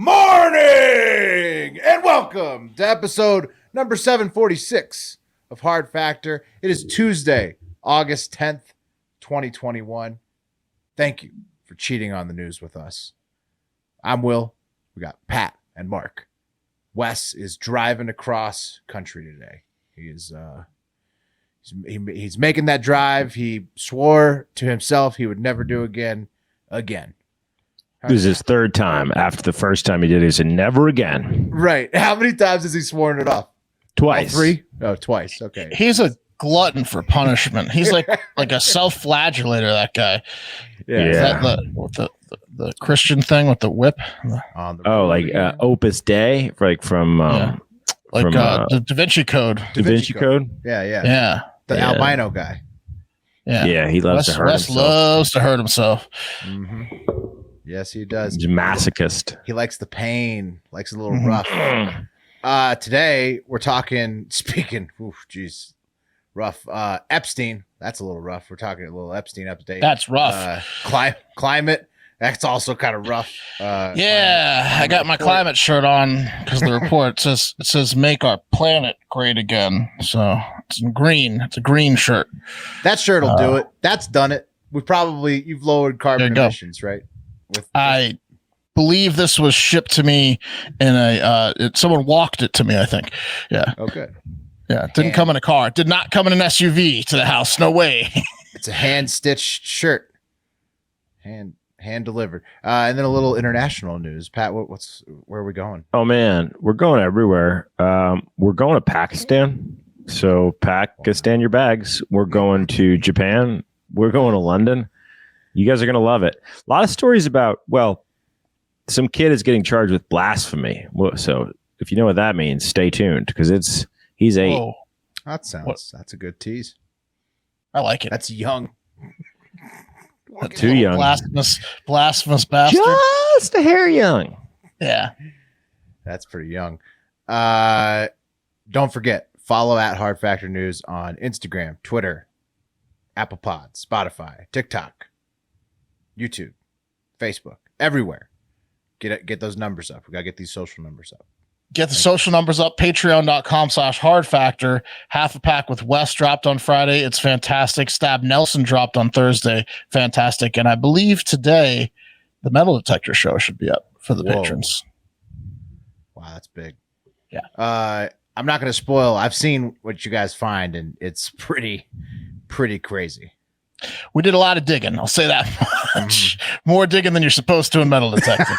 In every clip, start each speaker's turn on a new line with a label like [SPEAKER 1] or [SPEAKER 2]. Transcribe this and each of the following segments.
[SPEAKER 1] morning and welcome to episode number 746 of Hard Factor. It is Tuesday, August 10th, 2021. Thank you for cheating on the news with us. I'm Will. We got Pat and Mark. Wes is driving across country today. He is he's making that drive. He swore to himself he would never do again.
[SPEAKER 2] This is his third time after the first time he did it. He said, never again.
[SPEAKER 1] Right. How many times has he sworn it off?
[SPEAKER 2] Twice.
[SPEAKER 1] All three? Oh, twice. Okay.
[SPEAKER 3] He's a glutton for punishment. He's like a self-flagellator, that guy.
[SPEAKER 1] Yeah.
[SPEAKER 3] Is that the Christian thing with the whip?
[SPEAKER 2] Opus Dei, from Da
[SPEAKER 3] Vinci Code.
[SPEAKER 2] Da Vinci Code?
[SPEAKER 1] Yeah. The albino guy.
[SPEAKER 3] Yeah.
[SPEAKER 2] He loves to hurt himself.
[SPEAKER 3] Loves to hurt himself.
[SPEAKER 1] Mm-hmm. Yes, he does.
[SPEAKER 2] He's a masochist.
[SPEAKER 1] He likes the pain, likes a little rough. Today, we're talking, rough. Epstein, that's a little rough. We're talking a little Epstein update.
[SPEAKER 3] That's rough.
[SPEAKER 1] Climate, that's also kind of rough.
[SPEAKER 3] I got my climate shirt on because the report says make our planet great again. So it's in green. It's a green shirt.
[SPEAKER 1] That shirt will do it. That's done it. You've lowered carbon emissions, right?
[SPEAKER 3] I believe this was shipped to me in someone walked it to me, I think. Yeah.
[SPEAKER 1] Okay.
[SPEAKER 3] Yeah. It didn't come in a car. It did not come in an SUV to the house. No way.
[SPEAKER 1] It's a hand-stitched shirt. Hand delivered. And then a little international news. Pat, where are we going?
[SPEAKER 2] Oh man, we're going everywhere. We're going to Pakistan. So Pakistan your bags. We're going to Japan. We're going to London. You guys are going to love it. A lot of stories about, some kid is getting charged with blasphemy. So if you know what that means, stay tuned because he's 8.
[SPEAKER 3] Whoa.
[SPEAKER 1] That's a good tease.
[SPEAKER 3] I like it.
[SPEAKER 1] That's young.
[SPEAKER 2] Too young.
[SPEAKER 3] Blasphemous bastard.
[SPEAKER 2] Just a hair young.
[SPEAKER 3] Yeah.
[SPEAKER 1] That's pretty young. Don't forget, follow at Hard Factor News on Instagram, Twitter, Apple Pod, Spotify, TikTok, YouTube, Facebook, everywhere. Get those numbers up. We got to get these social numbers up.
[SPEAKER 3] Get the social numbers up. Patreon.com/hardfactor. Half a pack with Wes dropped on Friday. It's fantastic. Stab Nelson dropped on Thursday. Fantastic. And I believe today the metal detector show should be up for the patrons.
[SPEAKER 1] Wow, that's big.
[SPEAKER 3] Yeah.
[SPEAKER 1] I'm not going to spoil. I've seen what you guys find, and it's pretty crazy.
[SPEAKER 3] We did a lot of digging. I'll say that much. More digging than you're supposed to in metal detecting.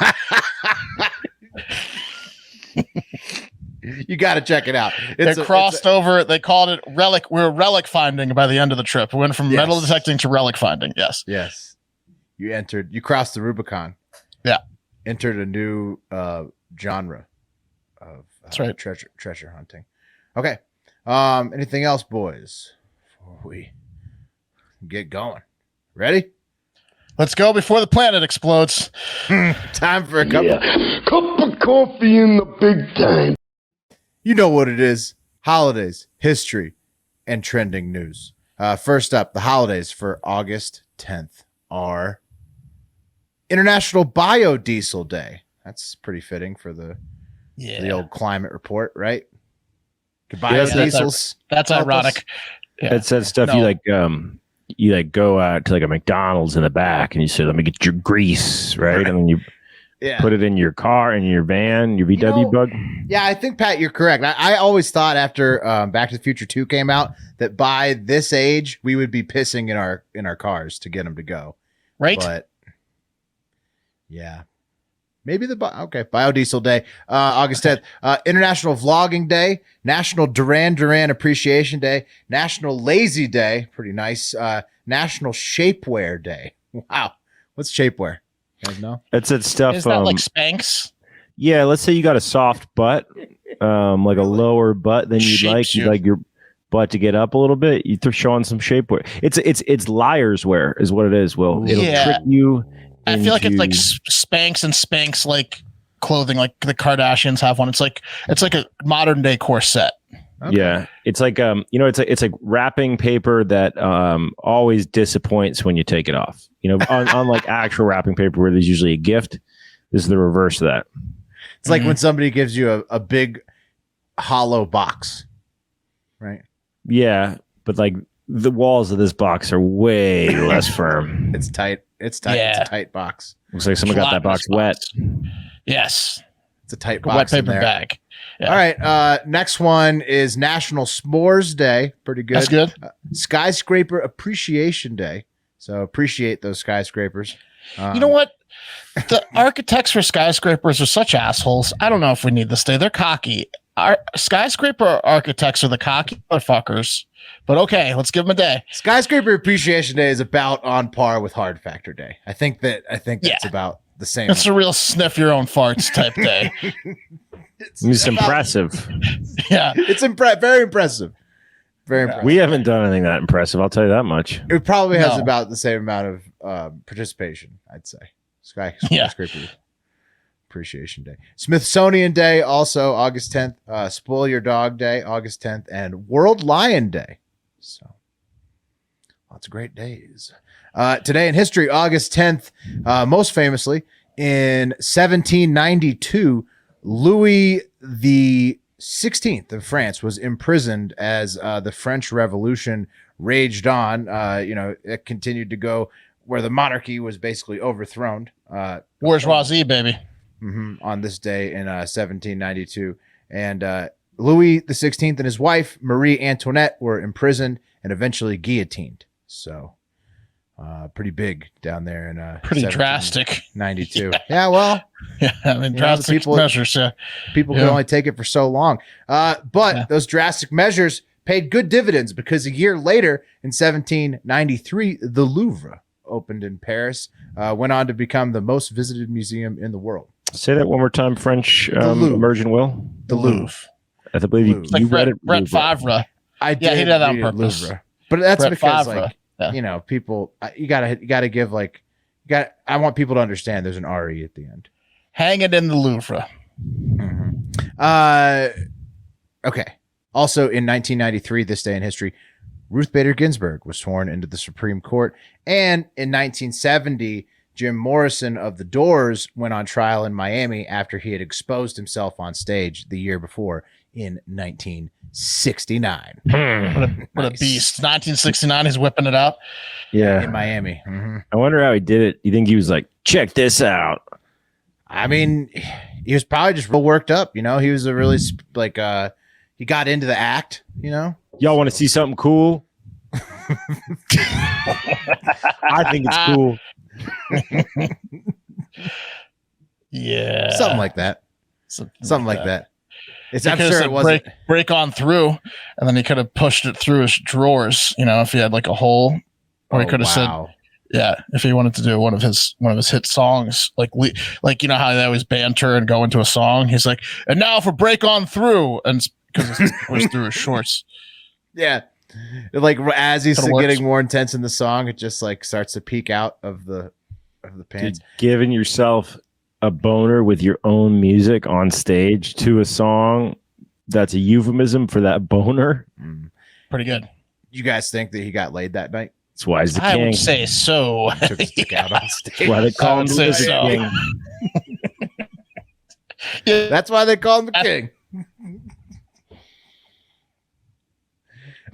[SPEAKER 1] You got to check it out.
[SPEAKER 3] They crossed over. They called it relic. We were relic finding by the end of the trip. We went from metal detecting to relic finding. Yes.
[SPEAKER 1] You crossed the Rubicon.
[SPEAKER 3] Yeah.
[SPEAKER 1] Entered a new genre of
[SPEAKER 3] that's right.
[SPEAKER 1] treasure hunting. Okay. Anything else, boys, before we get going? Ready?
[SPEAKER 3] Let's go before the planet explodes.
[SPEAKER 1] Time for a cup
[SPEAKER 4] of coffee in the big time.
[SPEAKER 1] You know what it is. Holidays, history, and trending news. First up, the holidays for August 10th are International Biodiesel Day. That's pretty fitting for the old climate report, right? Biodiesels.
[SPEAKER 3] That's ironic.
[SPEAKER 2] Yeah. It says stuff you go out to a McDonald's in the back and you say, let me get your grease, right? And then you put it in your car, in your van, your VW bug.
[SPEAKER 1] Yeah, I think, Pat, you're correct. I always thought after Back to the Future 2 came out that by this age we would be pissing in our cars to get them to go.
[SPEAKER 3] Right.
[SPEAKER 1] But yeah. Maybe Biodiesel Day, August 10th, International Vlogging Day, National Duran Duran Appreciation Day, National Lazy Day, pretty nice, National Shapewear Day. Wow. What's shapewear? You guys know?
[SPEAKER 2] It's that stuff.
[SPEAKER 3] Is that like Spanx?
[SPEAKER 2] Yeah, let's say you got a soft butt, like a lower butt than you'd like. You'd like your butt to get up a little bit. You throw on some shapewear. It's liar's wear is what it is, Will. It'll trick you.
[SPEAKER 3] I feel like it's like Spanx and Spanx like clothing, like the Kardashians have one. It's like a modern day corset.
[SPEAKER 1] Okay.
[SPEAKER 2] Yeah, it's like it's like wrapping paper that always disappoints when you take it off. On like actual wrapping paper where there's usually a gift. This is the reverse of that.
[SPEAKER 1] It's like when somebody gives you a big hollow box, right?
[SPEAKER 2] Yeah, but like the walls of this box are way less firm.
[SPEAKER 1] It's tight. It's tight.
[SPEAKER 3] Yeah.
[SPEAKER 1] It's a tight box.
[SPEAKER 2] Looks like someone got that box wet.
[SPEAKER 3] Yes.
[SPEAKER 1] It's a tight
[SPEAKER 3] A
[SPEAKER 1] box.
[SPEAKER 3] wet
[SPEAKER 1] in
[SPEAKER 3] paper
[SPEAKER 1] there.
[SPEAKER 3] bag. Yeah.
[SPEAKER 1] All right. Next one is National S'mores Day. Pretty good.
[SPEAKER 3] That's good.
[SPEAKER 1] Skyscraper Appreciation Day. So appreciate those skyscrapers.
[SPEAKER 3] You know what? The architects for skyscrapers are such assholes. I don't know if we need this day. They're cocky. Our skyscraper architects are the cocky motherfuckers. But okay, let's give them a day.
[SPEAKER 1] Skyscraper Appreciation Day is about on par with Hard Factor Day. I think that's about the same.
[SPEAKER 3] It's a real sniff your own farts type day.
[SPEAKER 2] It's impressive.
[SPEAKER 3] Yeah.
[SPEAKER 1] It's very impressive. Very impressive.
[SPEAKER 2] We haven't done anything that impressive. I'll tell you that much.
[SPEAKER 1] It probably has
[SPEAKER 3] No.
[SPEAKER 1] about the same amount of participation, I'd say. Skyscraper Appreciation Day. Smithsonian Day, also August 10th. Spoil Your Dog Day, August 10th. And World Lion Day. So, lots of great days. Today in history, August 10th, most famously, in 1792, Louis the 16th of France was imprisoned as the French Revolution raged on. It continued to go where the monarchy was basically overthrown.
[SPEAKER 3] Bourgeoisie, baby.
[SPEAKER 1] On this day in 1792. And Louis the 16th and his wife, Marie Antoinette, were imprisoned and eventually guillotined. So pretty big down there in
[SPEAKER 3] Pretty drastic.
[SPEAKER 1] 92. Yeah, well,
[SPEAKER 3] Yeah, I mean, drastic measures. Yeah.
[SPEAKER 1] people can only take it for so long. But those drastic measures paid good dividends because a year later, in 1793, the Louvre opened in Paris, went on to become the most visited museum in the world.
[SPEAKER 2] Say that one more time, French
[SPEAKER 1] Louvre.
[SPEAKER 2] immersion will.
[SPEAKER 1] The Louvre.
[SPEAKER 2] I believe you,
[SPEAKER 1] Louvre.
[SPEAKER 2] you
[SPEAKER 3] Like
[SPEAKER 2] read it.
[SPEAKER 3] Brett
[SPEAKER 2] Louvre.
[SPEAKER 3] Favre.
[SPEAKER 1] I did
[SPEAKER 3] Yeah, he did that on
[SPEAKER 1] read it
[SPEAKER 3] purpose.
[SPEAKER 1] Louvre. But that's
[SPEAKER 3] Brett
[SPEAKER 1] because
[SPEAKER 3] Favre. Yeah.
[SPEAKER 1] people you gotta give I want people to understand there's an RE at the end.
[SPEAKER 3] Hang it in the Louvre.
[SPEAKER 1] Okay. Also in 1993, this day in history, Ruth Bader Ginsburg was sworn into the Supreme Court. And in 1970, Jim Morrison of The Doors went on trial in Miami after he had exposed himself on stage the year before in 1969.
[SPEAKER 3] What a beast. 1969, he's whipping it out.
[SPEAKER 2] Yeah.
[SPEAKER 1] In Miami.
[SPEAKER 2] I wonder how he did it. You think he was like, check this out?
[SPEAKER 1] I mean, he was probably just real worked up. He was a really he got into the act.
[SPEAKER 2] Y'all want to see something cool? I think it's cool.
[SPEAKER 3] Yeah.
[SPEAKER 1] Something like that. Something like that. I'm
[SPEAKER 3] He could've
[SPEAKER 1] sure
[SPEAKER 3] said
[SPEAKER 1] it wasn't.
[SPEAKER 3] break on through, and then he could have pushed it through his drawers. If he had like a hole, or he could have said, "Yeah." If he wanted to do one of his hit songs, like you know how they always banter and go into a song. He's like, "And now for break on through," and because it was through his shorts.
[SPEAKER 1] Yeah. Like as he's
[SPEAKER 3] Kinda
[SPEAKER 1] getting
[SPEAKER 3] works.
[SPEAKER 1] more intense in the song, it just like starts to peek out of the pants.
[SPEAKER 2] Dude, giving yourself a boner with your own music on stage to a song that's a euphemism for that boner.
[SPEAKER 3] Pretty good.
[SPEAKER 1] You guys think that he got laid that night?
[SPEAKER 2] That's why he's the
[SPEAKER 3] I
[SPEAKER 2] king.
[SPEAKER 3] would say so.
[SPEAKER 1] Took his dick out on stage.
[SPEAKER 2] That's why they call him
[SPEAKER 3] would
[SPEAKER 2] the
[SPEAKER 3] say
[SPEAKER 2] Lizard
[SPEAKER 3] so.
[SPEAKER 2] King.
[SPEAKER 3] Yeah.
[SPEAKER 1] That's why they call him the king.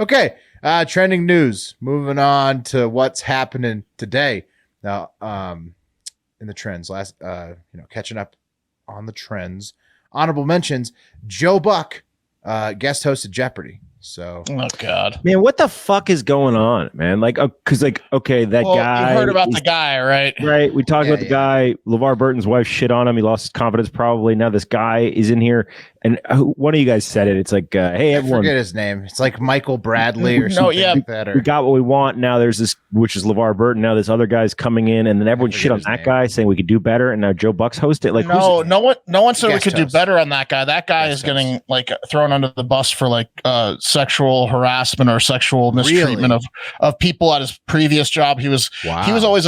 [SPEAKER 1] Okay. Trending news. Moving on to what's happening today. Now, in the trends, catching up on the trends. Honorable mentions: Joe Buck guest hosted Jeopardy. So,
[SPEAKER 3] Oh God.
[SPEAKER 2] Man, what the fuck is going on, man? Like, because okay, that guy.
[SPEAKER 3] You heard about
[SPEAKER 2] is-
[SPEAKER 3] the guy, right?
[SPEAKER 2] Right. We talked
[SPEAKER 1] Yeah,
[SPEAKER 2] about the guy. LeVar Burton's wife shit on him. He lost his confidence probably. Now this guy is in here. And one of you guys said it. It's like, hey,
[SPEAKER 1] I
[SPEAKER 2] everyone,
[SPEAKER 1] forget his name. It's like Michael Bradley or
[SPEAKER 3] No,
[SPEAKER 1] something
[SPEAKER 3] yeah.
[SPEAKER 1] like that.
[SPEAKER 2] we got what we want. Now there's this, which is LeVar Burton. Now this other guy's coming in. And then everyone
[SPEAKER 1] forget
[SPEAKER 2] shit on
[SPEAKER 1] his
[SPEAKER 2] that
[SPEAKER 1] name.
[SPEAKER 2] guy saying we could do better. And now Joe Buck's host it. Like,
[SPEAKER 3] No one said we
[SPEAKER 1] Guest
[SPEAKER 3] could do
[SPEAKER 1] host.
[SPEAKER 3] better on that guy. That guy
[SPEAKER 1] Guest
[SPEAKER 3] is getting like thrown under the bus for like sexual harassment or sexual mistreatment of people at his previous job. He was always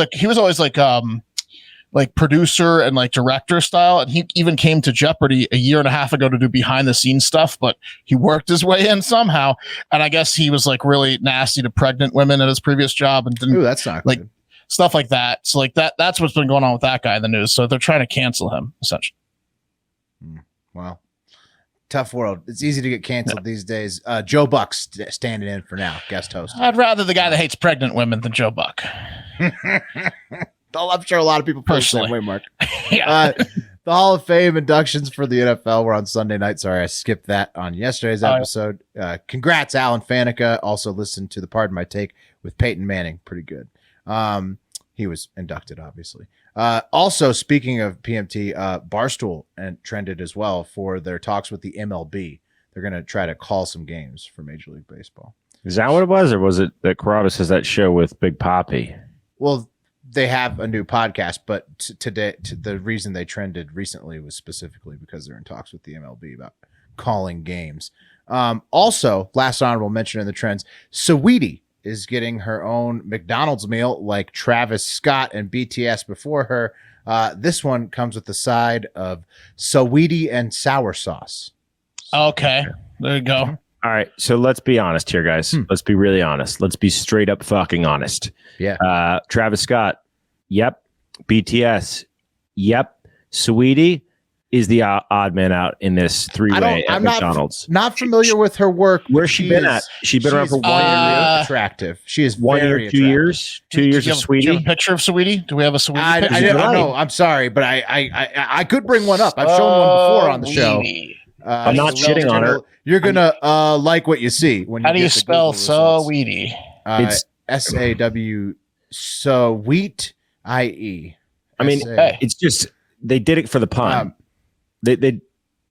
[SPEAKER 3] like producer and like director style, and he even came to Jeopardy a year and a half ago to do behind the scenes stuff, but he worked his way in somehow. And I guess he was like really nasty to pregnant women at his previous job and didn't
[SPEAKER 1] Ooh, that's not
[SPEAKER 3] like
[SPEAKER 1] good.
[SPEAKER 3] stuff like that. So like that's what's been going on with that guy in the news. So they're trying to cancel him essentially.
[SPEAKER 1] Well, tough world. It's easy to get canceled these days. Joe Buck's standing in for now, guest host.
[SPEAKER 3] I'd rather the guy that hates pregnant women than Joe Buck.
[SPEAKER 1] I'm sure a lot of people feel the same
[SPEAKER 3] Personally.
[SPEAKER 1] way, Mark.
[SPEAKER 3] Yeah.
[SPEAKER 1] The Hall of Fame inductions for the NFL were on Sunday night. Sorry, I skipped that on yesterday's episode. Congrats, Alan Faneca. Also listened to the Pardon My Take with Peyton Manning. Pretty good. He was inducted, obviously. Also, speaking of PMT, Barstool and trended as well for their talks with the MLB. They're going to try to call some games for Major League Baseball.
[SPEAKER 2] Is that what it was? Or was it that Carabas has that show with Big Poppy?
[SPEAKER 1] Well, they have a new podcast, but today, the reason they trended recently was specifically because they're in talks with the MLB about calling games. Also, last honorable mention in the trends, Saweetie is getting her own McDonald's meal like Travis Scott and BTS before her. This one comes with the side of Saweetie and sour sauce.
[SPEAKER 3] Okay. There you go.
[SPEAKER 2] All right, so let's be honest here, guys. Let's be really honest. Let's be straight up fucking honest.
[SPEAKER 1] Yeah.
[SPEAKER 2] Travis Scott, yep. BTS, yep. Saweetie is the odd man out in this three-way at McDonald's.
[SPEAKER 1] Not familiar with her work.
[SPEAKER 2] Where's she been at? She's been around for 1 year.
[SPEAKER 1] Attractive. She is
[SPEAKER 2] 1 year,
[SPEAKER 1] very
[SPEAKER 2] 2 years. 2 years of
[SPEAKER 3] Do you have a
[SPEAKER 2] Saweetie.
[SPEAKER 3] picture of Saweetie? Do we have a Saweetie
[SPEAKER 1] I
[SPEAKER 3] picture?
[SPEAKER 1] don't know. I'm sorry, but I could bring one up. I've shown one before on the show.
[SPEAKER 2] I'm not shitting on her.
[SPEAKER 1] You're gonna like what you see when.
[SPEAKER 3] How do you
[SPEAKER 1] get the
[SPEAKER 3] spell
[SPEAKER 1] Google results.
[SPEAKER 3] Saweetie?
[SPEAKER 2] It's
[SPEAKER 1] SAW Saweet IE.
[SPEAKER 2] I mean, it's just they did it for the pun.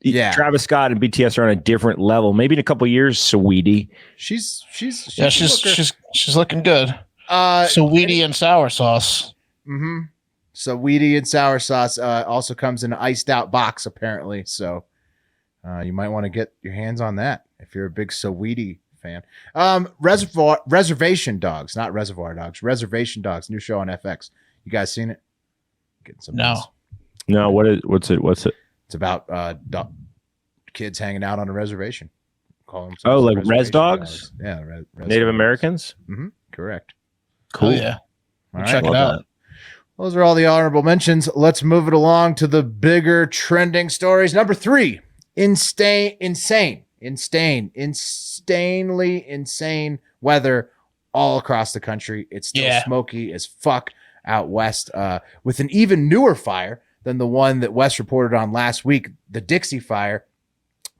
[SPEAKER 1] Yeah.
[SPEAKER 2] Travis Scott and BTS are on a different level. Maybe in a couple of years, Saweetie.
[SPEAKER 1] She's
[SPEAKER 3] looking good. Saweetie and sour sauce.
[SPEAKER 1] Mm-hmm. Saweetie and sour sauce also comes in an iced out box apparently. So you might want to get your hands on that if you're a big Saweetie fan. Reservation Dogs, not Reservoir Dogs. Reservation Dogs, new show on FX. You guys seen it? Getting some
[SPEAKER 3] No.
[SPEAKER 1] buzz.
[SPEAKER 2] No, what's it?
[SPEAKER 1] It's about kids hanging out on a reservation. Call them
[SPEAKER 2] like
[SPEAKER 1] reservation
[SPEAKER 2] Res Dogs?
[SPEAKER 1] Yeah,
[SPEAKER 2] Native Americans?
[SPEAKER 1] Mm-hmm. Correct.
[SPEAKER 2] Cool.
[SPEAKER 3] Oh, yeah.
[SPEAKER 1] All
[SPEAKER 3] Check
[SPEAKER 1] right.
[SPEAKER 3] it out.
[SPEAKER 1] Those are all the honorable mentions. Let's move it along to the bigger trending stories. Number 3, insanely insane weather all across the country. It's still smoky as fuck out west, with an even newer fire than the one that West reported on last week, the Dixie Fire,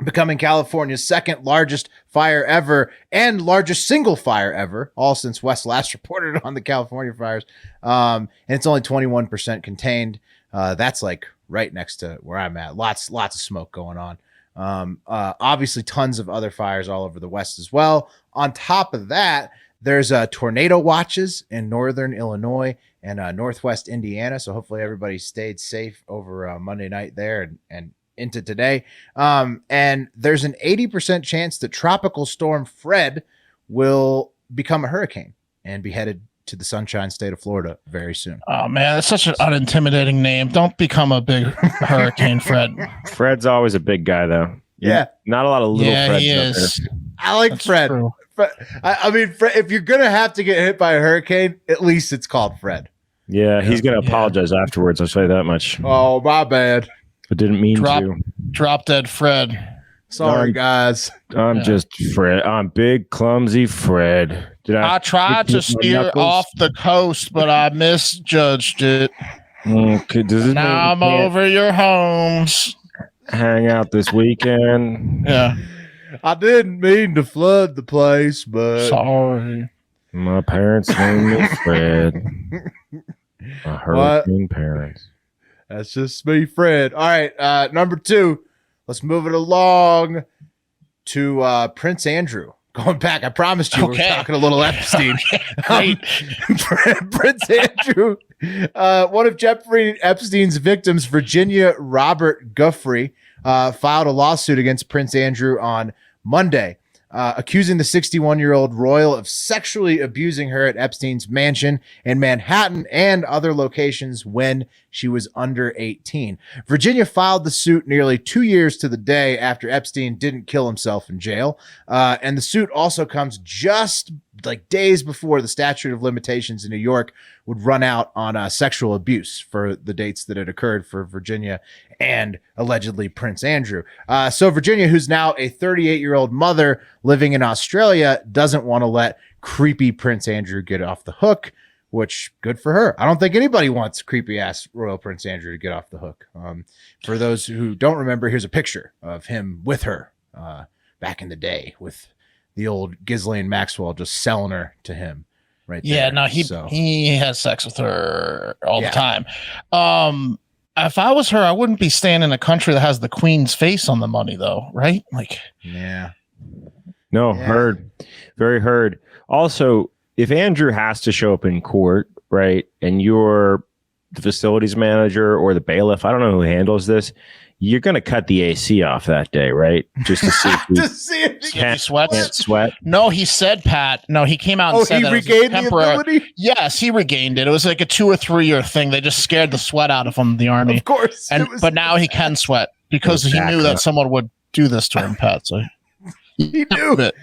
[SPEAKER 1] becoming California's second largest fire ever and largest single fire ever, all since West last reported on the California fires. And it's only 21% contained. That's like right next to where I'm at. Lots of smoke going on. Obviously tons of other fires all over the West as well. On top of that, there's tornado watches in northern Illinois and northwest Indiana. So hopefully everybody stayed safe over Monday night there and into today. And there's an 80% chance that Tropical Storm Fred will become a hurricane and be headed to the Sunshine State of Florida very soon.
[SPEAKER 3] Oh, man, that's such an unintimidating name. Don't become a big hurricane, Fred.
[SPEAKER 2] Fred's always a big guy, though.
[SPEAKER 1] Yeah.
[SPEAKER 2] Not a lot of little Freds
[SPEAKER 3] he
[SPEAKER 2] out
[SPEAKER 3] is.
[SPEAKER 2] there.
[SPEAKER 1] I like
[SPEAKER 3] That's
[SPEAKER 1] Fred.
[SPEAKER 3] true.
[SPEAKER 1] I mean, Fred, if you're going to have to get hit by a hurricane, at least it's called Fred.
[SPEAKER 2] Yeah, he's going to apologize afterwards. I'll say that much.
[SPEAKER 1] Oh, my bad.
[SPEAKER 2] I didn't mean to.
[SPEAKER 3] Drop dead Fred.
[SPEAKER 1] Sorry, guys.
[SPEAKER 2] I'm just Fred. I'm big, clumsy Fred.
[SPEAKER 3] I tried to steer off the coast, but I misjudged it.
[SPEAKER 2] Okay, does this
[SPEAKER 3] Now I'm over your homes.
[SPEAKER 2] hang out this weekend?
[SPEAKER 3] Yeah.
[SPEAKER 1] I didn't mean to flood the place, but
[SPEAKER 3] Sorry.
[SPEAKER 2] My parents named me Fred. My hurricane parents.
[SPEAKER 1] that's just me, Fred. All right, number 2. Let's move it along to Prince Andrew. Going back, I promised you we were talking a little Epstein.
[SPEAKER 3] Great.
[SPEAKER 1] Prince Andrew, one of Jeffrey Epstein's victims, Virginia Robert Giuffre, filed a lawsuit against Prince Andrew on Monday, accusing the 61-year-old royal of sexually abusing her at Epstein's mansion in Manhattan and other locations when she was under 18. Virginia filed the suit nearly 2 years to the day after Epstein didn't kill himself in jail. And the suit also comes just like days before the statute of limitations in New York would run out on sexual abuse for the dates that had occurred for Virginia and allegedly Prince Andrew. So Virginia, who's now a 38-year-old mother living in Australia, doesn't want to let creepy Prince Andrew get off the hook, which good for her. I don't think anybody wants creepy ass Royal Prince Andrew to get off the hook. For those who don't remember, here's a picture of him with her back in the day with the old Ghislaine Maxwell just selling her to him right there.
[SPEAKER 3] Yeah, no, he has sex with her all the time. If I was her, I wouldn't be staying in a country that has the Queen's face on the money, though, right? Like,
[SPEAKER 1] yeah.
[SPEAKER 2] No, heard. Very heard. Also, if Andrew has to show up in court, right, and you're the facilities manager or the bailiff, I don't know who handles this, you're going to cut the AC off that day, right? Just to see if
[SPEAKER 3] he sweats.
[SPEAKER 2] Can't sweat.
[SPEAKER 3] No, he said, Pat. No, he came out and said that
[SPEAKER 1] regained the ability?
[SPEAKER 3] Yes, he regained it. It was like a 2 or 3 year thing. They just scared the sweat out of him, the army.
[SPEAKER 1] Of course.
[SPEAKER 3] But now he can sweat because he knew that someone would do this to him, Pat. So
[SPEAKER 1] he knew
[SPEAKER 3] it.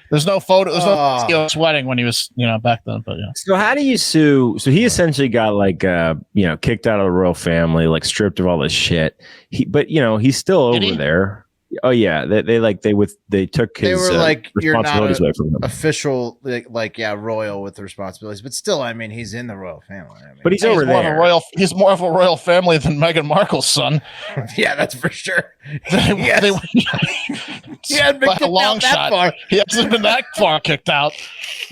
[SPEAKER 3] There's no photo. There's no video of sweating when he was, back then. But yeah.
[SPEAKER 2] So how do you sue? So he essentially got kicked out of the royal family, like stripped of all this shit. But he's still over there. Oh yeah, they took his.
[SPEAKER 1] They were like, you're not
[SPEAKER 2] away from him.
[SPEAKER 1] Official, royal with the responsibilities, but still, I mean, he's in the royal family. I mean,
[SPEAKER 2] but he's over there.
[SPEAKER 3] He's more of a royal family than Meghan Markle's son.
[SPEAKER 1] Yeah, that's for sure.
[SPEAKER 3] He hadn't been kicked out that far. He hasn't been that far kicked out.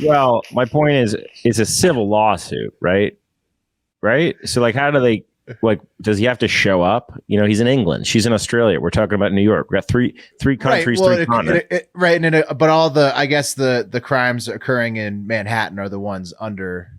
[SPEAKER 2] Well, my point is, it's a civil lawsuit, right? Right. So, how do they? Does he have to show up? He's in England. She's in Australia. We're talking about New York. We got three countries, three continents.
[SPEAKER 1] But all the crimes occurring in Manhattan are the ones under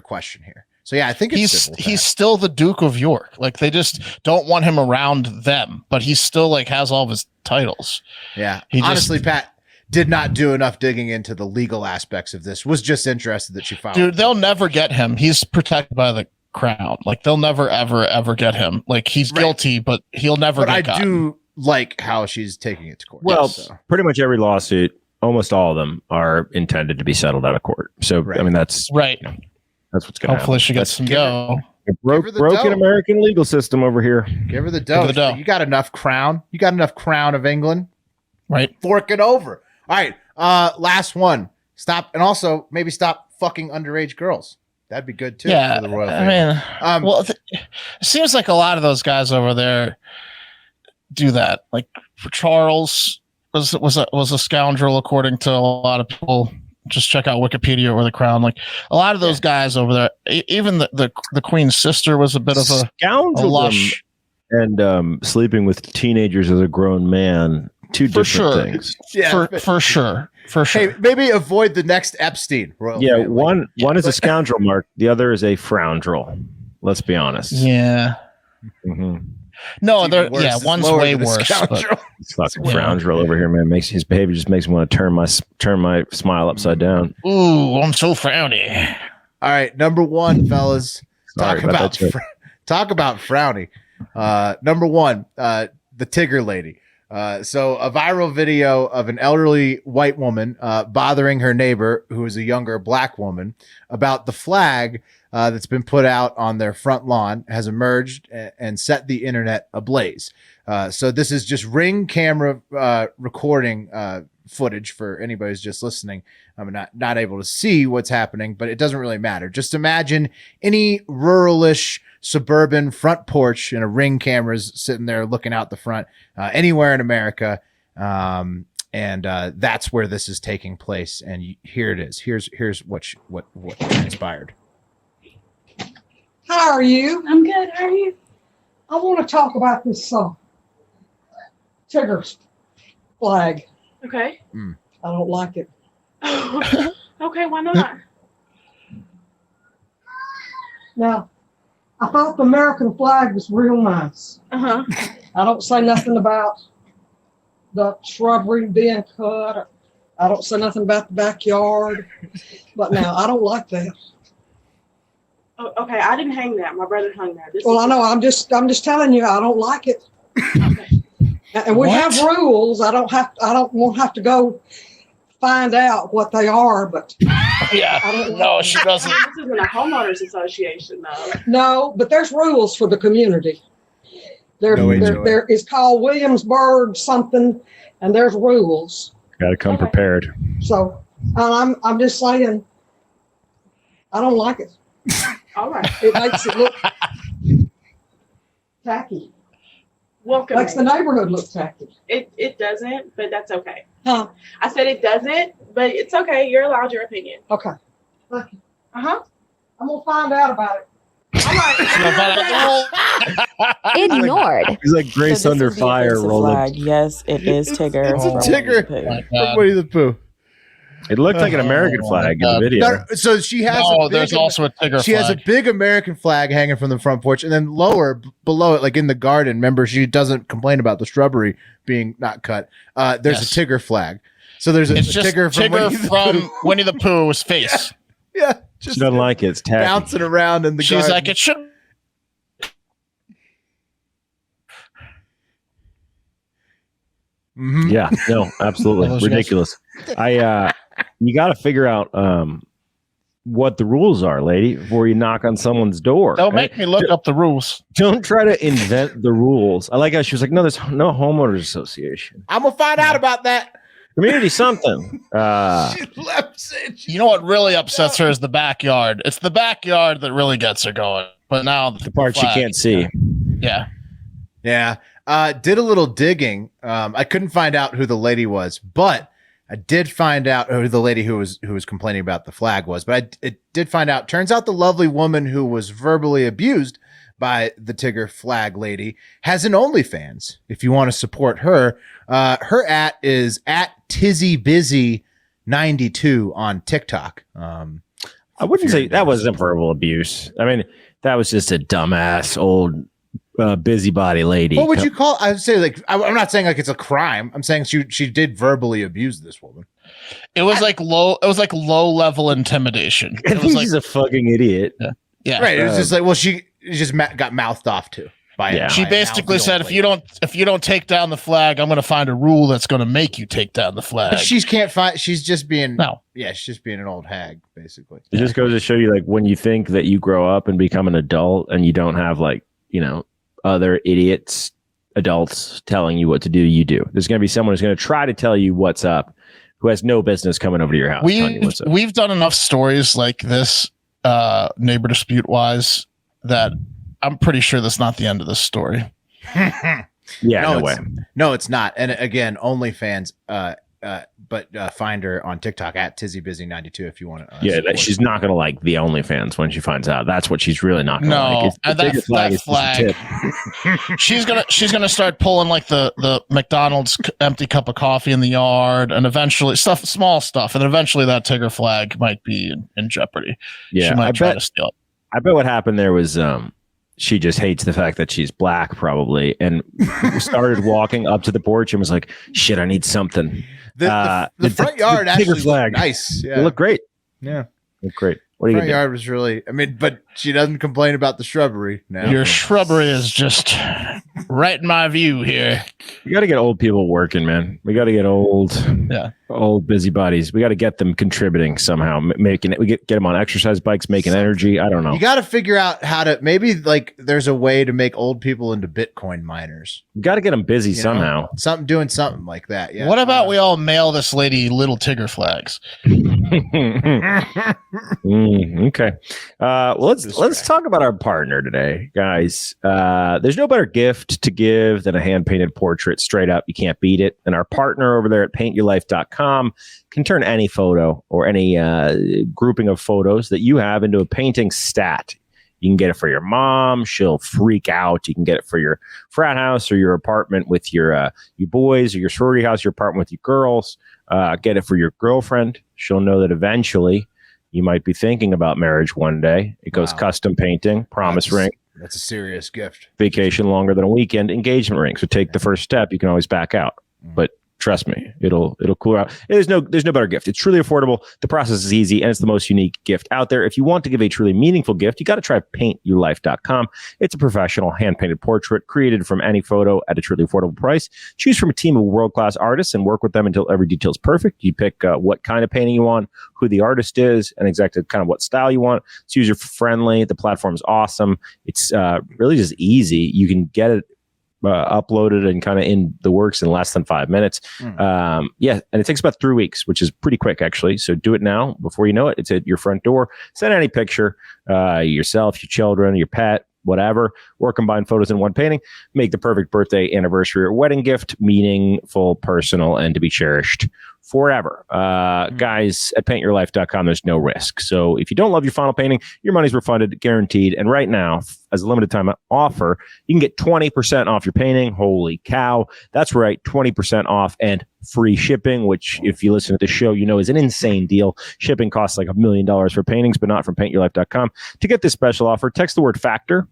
[SPEAKER 1] question here. So yeah, I think
[SPEAKER 3] he's still the Duke of York. Like, they just don't want him around them, but he still has all of his titles.
[SPEAKER 1] Yeah. Honestly, Pat did not do enough digging into the legal aspects of this. Was just interested that she filed.
[SPEAKER 3] Dude, they'll never get him. He's protected by the crown. They'll never ever get him. He's guilty, but he'll never get gotten.
[SPEAKER 1] Do like how she's taking it to court.
[SPEAKER 2] Well, pretty much every lawsuit, almost all of them, are intended to be settled out of court. So I mean, that's
[SPEAKER 3] right.
[SPEAKER 2] That's what's going to happen.
[SPEAKER 3] Hopefully she gets some dough.
[SPEAKER 2] Broken American legal system over here.
[SPEAKER 1] Give her the dough. You got enough crown. You got enough crown of England.
[SPEAKER 3] Right.
[SPEAKER 1] Fork it over. All right. Last one. Stop. And also maybe stop fucking underage girls. That'd be good too.
[SPEAKER 3] Yeah,
[SPEAKER 1] for the royal family.
[SPEAKER 3] it seems like a lot of those guys over there do that. Like, Charles was a scoundrel, according to a lot of people. Just check out Wikipedia or the Crown. Like, a lot of those guys over there, even the Queen's sister was a bit of a
[SPEAKER 2] scoundrel.
[SPEAKER 3] Lush.
[SPEAKER 2] And sleeping with teenagers as a grown man, two different things.
[SPEAKER 3] Yeah, for sure. For sure.
[SPEAKER 1] Hey, maybe avoid the next Epstein.
[SPEAKER 2] Yeah, one is a scoundrel, Mark. The other is a froundrel. Let's be honest.
[SPEAKER 3] Yeah.
[SPEAKER 2] Mm-hmm.
[SPEAKER 3] No, one's way worse.
[SPEAKER 2] It's fucking froundrel over here, man. His behavior just makes me want to turn my smile upside down.
[SPEAKER 3] Ooh, I'm so frowny.
[SPEAKER 1] All right, number one, fellas. Talk about frowny. Number one, the Tigger lady. So a viral video of an elderly white woman bothering her neighbor, who is a younger black woman, about the flag that's been put out on their front lawn has emerged and set the internet ablaze. So this is just Ring camera recording footage for anybody who's just listening. I'm not able to see what's happening, but it doesn't really matter. Just imagine any ruralish suburban front porch and a Ring cameras sitting there looking out the front anywhere in America. And that's where this is taking place. And here it is. Here's what transpired.
[SPEAKER 5] How are you?
[SPEAKER 6] I'm good. How are you?
[SPEAKER 5] I want to talk about this Tigger flag.
[SPEAKER 6] Okay.
[SPEAKER 5] I don't like it.
[SPEAKER 6] Okay, why not?
[SPEAKER 5] Now, I thought the American flag was real nice.
[SPEAKER 6] Uh-huh.
[SPEAKER 5] I don't say nothing about the shrubbery being cut. I don't say nothing about the backyard. But now, I don't like that.
[SPEAKER 6] Oh, okay, I didn't hang that. My brother hung that.
[SPEAKER 5] Well, I know. I'm just telling you, I don't like it. And we have rules. I won't have to go find out what they are, but
[SPEAKER 3] Yeah. No, she doesn't.
[SPEAKER 6] This isn't a homeowners association, though.
[SPEAKER 5] no, but there's rules for the community. There is called Williamsburg something, and there's rules.
[SPEAKER 2] Got to come prepared.
[SPEAKER 5] So I'm just saying, I don't like it.
[SPEAKER 6] All right.
[SPEAKER 5] It makes it look tacky.
[SPEAKER 6] Welcome.
[SPEAKER 5] Makes the neighborhood look tacky.
[SPEAKER 6] It doesn't, but that's okay.
[SPEAKER 5] Huh?
[SPEAKER 6] I said it doesn't, but it's okay. You're allowed your opinion.
[SPEAKER 5] Okay. Thank you.
[SPEAKER 6] Uh-huh.
[SPEAKER 5] I'm gonna find out about it.
[SPEAKER 6] All right.
[SPEAKER 7] Ignored.
[SPEAKER 2] He's like Grace
[SPEAKER 8] So this
[SPEAKER 2] Under
[SPEAKER 8] is the
[SPEAKER 2] Fire
[SPEAKER 8] offensive
[SPEAKER 2] rolling.
[SPEAKER 8] flag. Yes, it is Tigger.
[SPEAKER 1] It's a
[SPEAKER 8] from
[SPEAKER 1] Tigger.
[SPEAKER 8] Winnie the Pooh.
[SPEAKER 1] From Winnie the Pooh.
[SPEAKER 2] It looked like an American flag in the video.
[SPEAKER 1] No, so she has.
[SPEAKER 3] There's also a Tigger
[SPEAKER 1] She
[SPEAKER 3] flag.
[SPEAKER 1] has a big American flag hanging from the front porch, and then below it, like in the garden. Remember, she doesn't complain about the shrubbery being not cut. There's a Tigger flag. So there's a
[SPEAKER 3] It's just
[SPEAKER 1] Tigger from
[SPEAKER 3] Winnie the Pooh's face.
[SPEAKER 1] Yeah,
[SPEAKER 2] She doesn't like it. It's tacky.
[SPEAKER 1] bouncing around in the
[SPEAKER 3] She's
[SPEAKER 1] garden.
[SPEAKER 3] like, it should.
[SPEAKER 1] Mhm.
[SPEAKER 2] Yeah, no, absolutely
[SPEAKER 3] Those guys.
[SPEAKER 2] ridiculous. You got to figure out what the rules are, lady, before you knock on someone's door.
[SPEAKER 3] Don't make me look up the rules.
[SPEAKER 2] Don't try to invent the rules. I like how she was like, no, there's no homeowners association.
[SPEAKER 1] I'm gonna find out about that.
[SPEAKER 2] Community something.
[SPEAKER 1] She left it.
[SPEAKER 3] You know what really upsets her is the backyard. It's the backyard that really gets her going. But now
[SPEAKER 2] The part she
[SPEAKER 3] flag.
[SPEAKER 2] can't see.
[SPEAKER 3] Yeah.
[SPEAKER 1] Yeah. Did a little digging. I couldn't find out who the lady was, but I did find out who the lady who was complaining about the flag was. But I did find out. Turns out the lovely woman who was verbally abused by the Tigger flag lady has an OnlyFans. If you want to support her, her is at TizzyBusy92 on TikTok.
[SPEAKER 2] I wouldn't say that wasn't verbal abuse. I mean, that was just a dumbass old busybody lady.
[SPEAKER 1] What would you call? I would say I'm not saying like it's a crime. I'm saying she did verbally abuse this woman.
[SPEAKER 3] It was like low level intimidation.
[SPEAKER 2] I
[SPEAKER 3] It
[SPEAKER 2] think
[SPEAKER 3] was like,
[SPEAKER 2] she's a fucking idiot.
[SPEAKER 3] yeah.
[SPEAKER 1] Right. It was just like, well, she just got mouthed off to by.
[SPEAKER 2] Yeah.
[SPEAKER 3] She
[SPEAKER 1] by
[SPEAKER 3] basically
[SPEAKER 1] mouthy
[SPEAKER 3] said,
[SPEAKER 1] old
[SPEAKER 3] if you don't take down the flag, I'm going to find a rule that's going to make you take down the flag.
[SPEAKER 1] But she can't find. She's just being.
[SPEAKER 3] No.
[SPEAKER 1] Yeah, she's just being an old hag, basically.
[SPEAKER 2] It just goes to show you, like, when you think that you grow up and become an adult and you don't have, like, other adults telling you what to do, you do. There's going to be someone who's going to try to tell you what's up, who has no business coming over to your house telling you what's up.
[SPEAKER 3] We've done enough stories like this, neighbor dispute wise, that I'm pretty sure that's not the end of this story.
[SPEAKER 2] Yeah, no way.
[SPEAKER 1] No, it's not. And again, OnlyFans. But find her on TikTok at TizzyBusy92 if you want to.
[SPEAKER 2] She's not going to like the OnlyFans when she finds out. That's what she's really not going to like. It's
[SPEAKER 3] and
[SPEAKER 2] the
[SPEAKER 3] that
[SPEAKER 2] biggest
[SPEAKER 3] flag,
[SPEAKER 2] is just a tip.
[SPEAKER 3] she's gonna start pulling like the McDonald's empty cup of coffee in the yard, and eventually small stuff, and eventually that Tigger flag might be in jeopardy.
[SPEAKER 2] Yeah,
[SPEAKER 3] she might try to steal it.
[SPEAKER 2] I bet what happened there was she just hates the fact that she's black, probably, and started walking up to the porch and was like, "Shit, I need something."
[SPEAKER 1] The front yard actually looked nice. Yeah,
[SPEAKER 2] it looked great.
[SPEAKER 1] Yeah,
[SPEAKER 2] looked great. What do you
[SPEAKER 1] front yard was really. I mean, but she doesn't complain about the shrubbery now.
[SPEAKER 3] Your shrubbery is just right in my view here.
[SPEAKER 2] We got to get old people working, man. We got to get old busybodies. We got to get them contributing somehow, making it. We get them on exercise bikes, making energy. I don't know.
[SPEAKER 1] You got to figure out how to maybe like there's a way to make old people into Bitcoin miners.
[SPEAKER 2] You got to get them busy somehow.
[SPEAKER 1] Doing something like that. Yeah.
[SPEAKER 3] What about we all mail this lady little Tigger flags?
[SPEAKER 2] Okay. Well, let's talk about our partner today, guys. There's no better gift to give than a hand-painted portrait. Straight up, you can't beat it. And our partner over there at paintyourlife.com can turn any photo or any grouping of photos that you have into a painting stat. You can get it for your mom. She'll freak out. You can get it for your frat house or your apartment with your boys, or your sorority house, your apartment with your girls. Get it for your girlfriend. She'll know that eventually you might be thinking about marriage one day. It goes custom painting, promise ring.
[SPEAKER 1] That's a serious gift.
[SPEAKER 2] Vacation longer than a weekend, engagement ring. So take the first step. You can always back out. But trust me, It'll cool out. There's no better gift. It's truly affordable. The process is easy, and it's the most unique gift out there. If you want to give a truly meaningful gift, you got to try paintyourlife.com. It's a professional hand-painted portrait created from any photo at a truly affordable price. Choose from a team of world-class artists and work with them until every detail is perfect. You pick what kind of painting you want, who the artist is, and exactly kind of what style you want. It's user-friendly. The platform is awesome. It's really just easy. You can get it uploaded and kind of in the works in less than 5 minutes. And it takes about 3 weeks, which is pretty quick, actually. So do it now. Before you know it, it's at your front door. Send any picture, yourself, your children, your pet, whatever, or combine photos in one painting. Make the perfect birthday, anniversary, or wedding gift meaningful, personal, and to be cherished forever. Guys, at paintyourlife.com, there's no risk. So if you don't love your final painting, your money's refunded, guaranteed. And right now, as a limited time offer, you can get 20% off your painting. Holy cow. That's right, 20% off and free shipping, which if you listen to the show, you know is an insane deal. Shipping costs like $1 million for paintings, but not from paintyourlife.com. To get this special offer, text the word factor,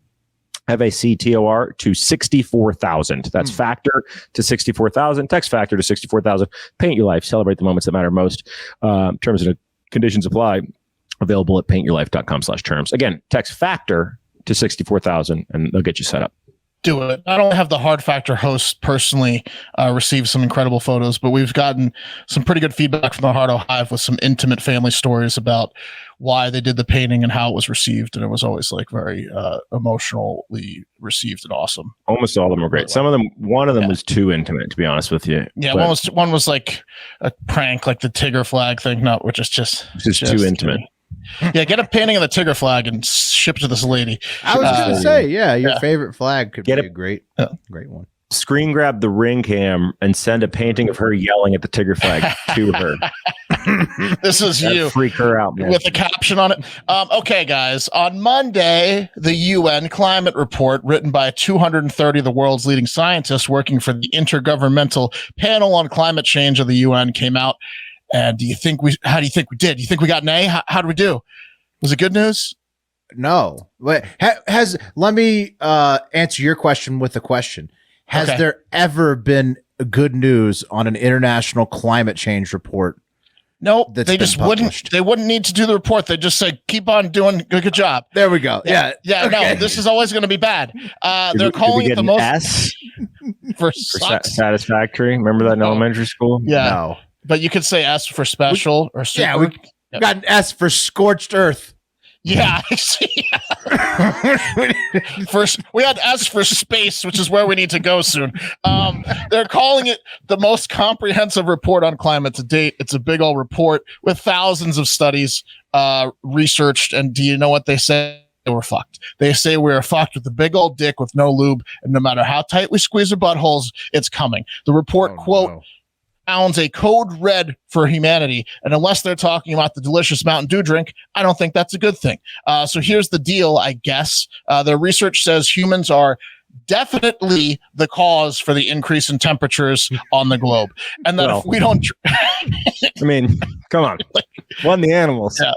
[SPEAKER 2] FACTOR, to 64,000. That's factor to 64,000. Text factor to 64,000. Paint your life. Celebrate the moments that matter most. Terms and conditions apply. Available at paintyourlife.com/terms. Again, text factor to 64,000 and they'll get you set up.
[SPEAKER 3] Do it. I don't have the Hard Factor host personally receive some incredible photos, but we've gotten some pretty good feedback from the Hardo Hive with some intimate family stories about why they did the painting and how it was received. And it was always like very emotionally received and awesome.
[SPEAKER 2] Almost all of them were great. Some of them, one of them was too intimate, to be honest with you.
[SPEAKER 3] Yeah, one was like a prank, like the Tigger flag thing. No, which is just
[SPEAKER 2] too intimate.
[SPEAKER 3] Yeah, get a painting of the Tigger flag and ship it to this lady.
[SPEAKER 1] I was going to say, your favorite flag could be a great one.
[SPEAKER 2] Screen grab the Ring cam and send a painting of her yelling at the Tigger flag to her.
[SPEAKER 3] This is
[SPEAKER 2] That'd
[SPEAKER 3] you.
[SPEAKER 2] Freak her out, man.
[SPEAKER 3] With a caption on it. Okay, guys. On Monday, the UN climate report, written by 230 of the world's leading scientists working for the Intergovernmental Panel on Climate Change of the UN, came out. And how do you think we did? Do you think we got an A? How did we do? Was it good news?
[SPEAKER 1] No. Let me answer your question with a question. Has there ever been good news on an international climate change report?
[SPEAKER 3] No, they just wouldn't need to do the report. They just say, keep on doing a good job.
[SPEAKER 1] There we go. Yeah.
[SPEAKER 3] Okay. No, this is always going to be bad. They're calling it the most
[SPEAKER 2] S
[SPEAKER 3] for
[SPEAKER 2] satisfactory. Remember that in elementary school?
[SPEAKER 3] Yeah.
[SPEAKER 1] No.
[SPEAKER 3] But you could say S for special or super.
[SPEAKER 1] Yeah, we got an S for scorched earth.
[SPEAKER 3] Yeah. First, we had S for space, which is where we need to go soon. They're calling it the most comprehensive report on climate to date. It's a big old report with thousands of studies researched. And do you know what they say? We're fucked. They say we're fucked with the big old dick with no lube. And no matter how tight we squeeze our buttholes, it's coming. The report, sounds a code red for humanity. And unless they're talking about the delicious Mountain Dew drink, I don't think that's a good thing. So here's the deal, I guess. Their research says humans are definitely the cause for the increase in temperatures on the globe. And that if we don't...
[SPEAKER 2] I mean, come on. One, the animals.
[SPEAKER 3] Yeah.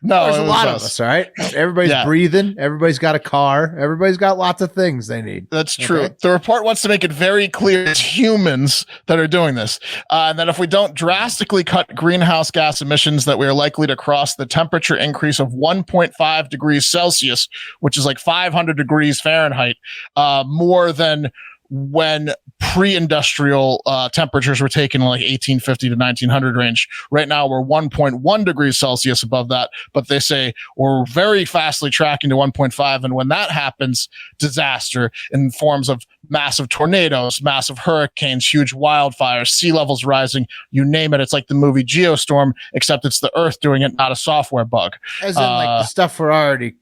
[SPEAKER 3] No,
[SPEAKER 1] there's a lot of us, all right? Everybody's breathing. Everybody's got a car. Everybody's got lots of things they need.
[SPEAKER 3] That's true. The report wants to make it very clear it's humans that are doing this. And that if we don't drastically cut greenhouse gas emissions, that we are likely to cross the temperature increase of 1.5 degrees Celsius, which is like 500 degrees Fahrenheit, more than when pre-industrial temperatures were taken in like 1850 to 1900 range. Right now, we're 1.1 degrees Celsius above that, but they say we're very fastly tracking to 1.5. And when that happens, disaster in forms of massive tornadoes, massive hurricanes, huge wildfires, sea levels rising, you name it. It's like the movie Geostorm, except it's the Earth doing it, not a software bug.
[SPEAKER 1] As in like the stuff we're already...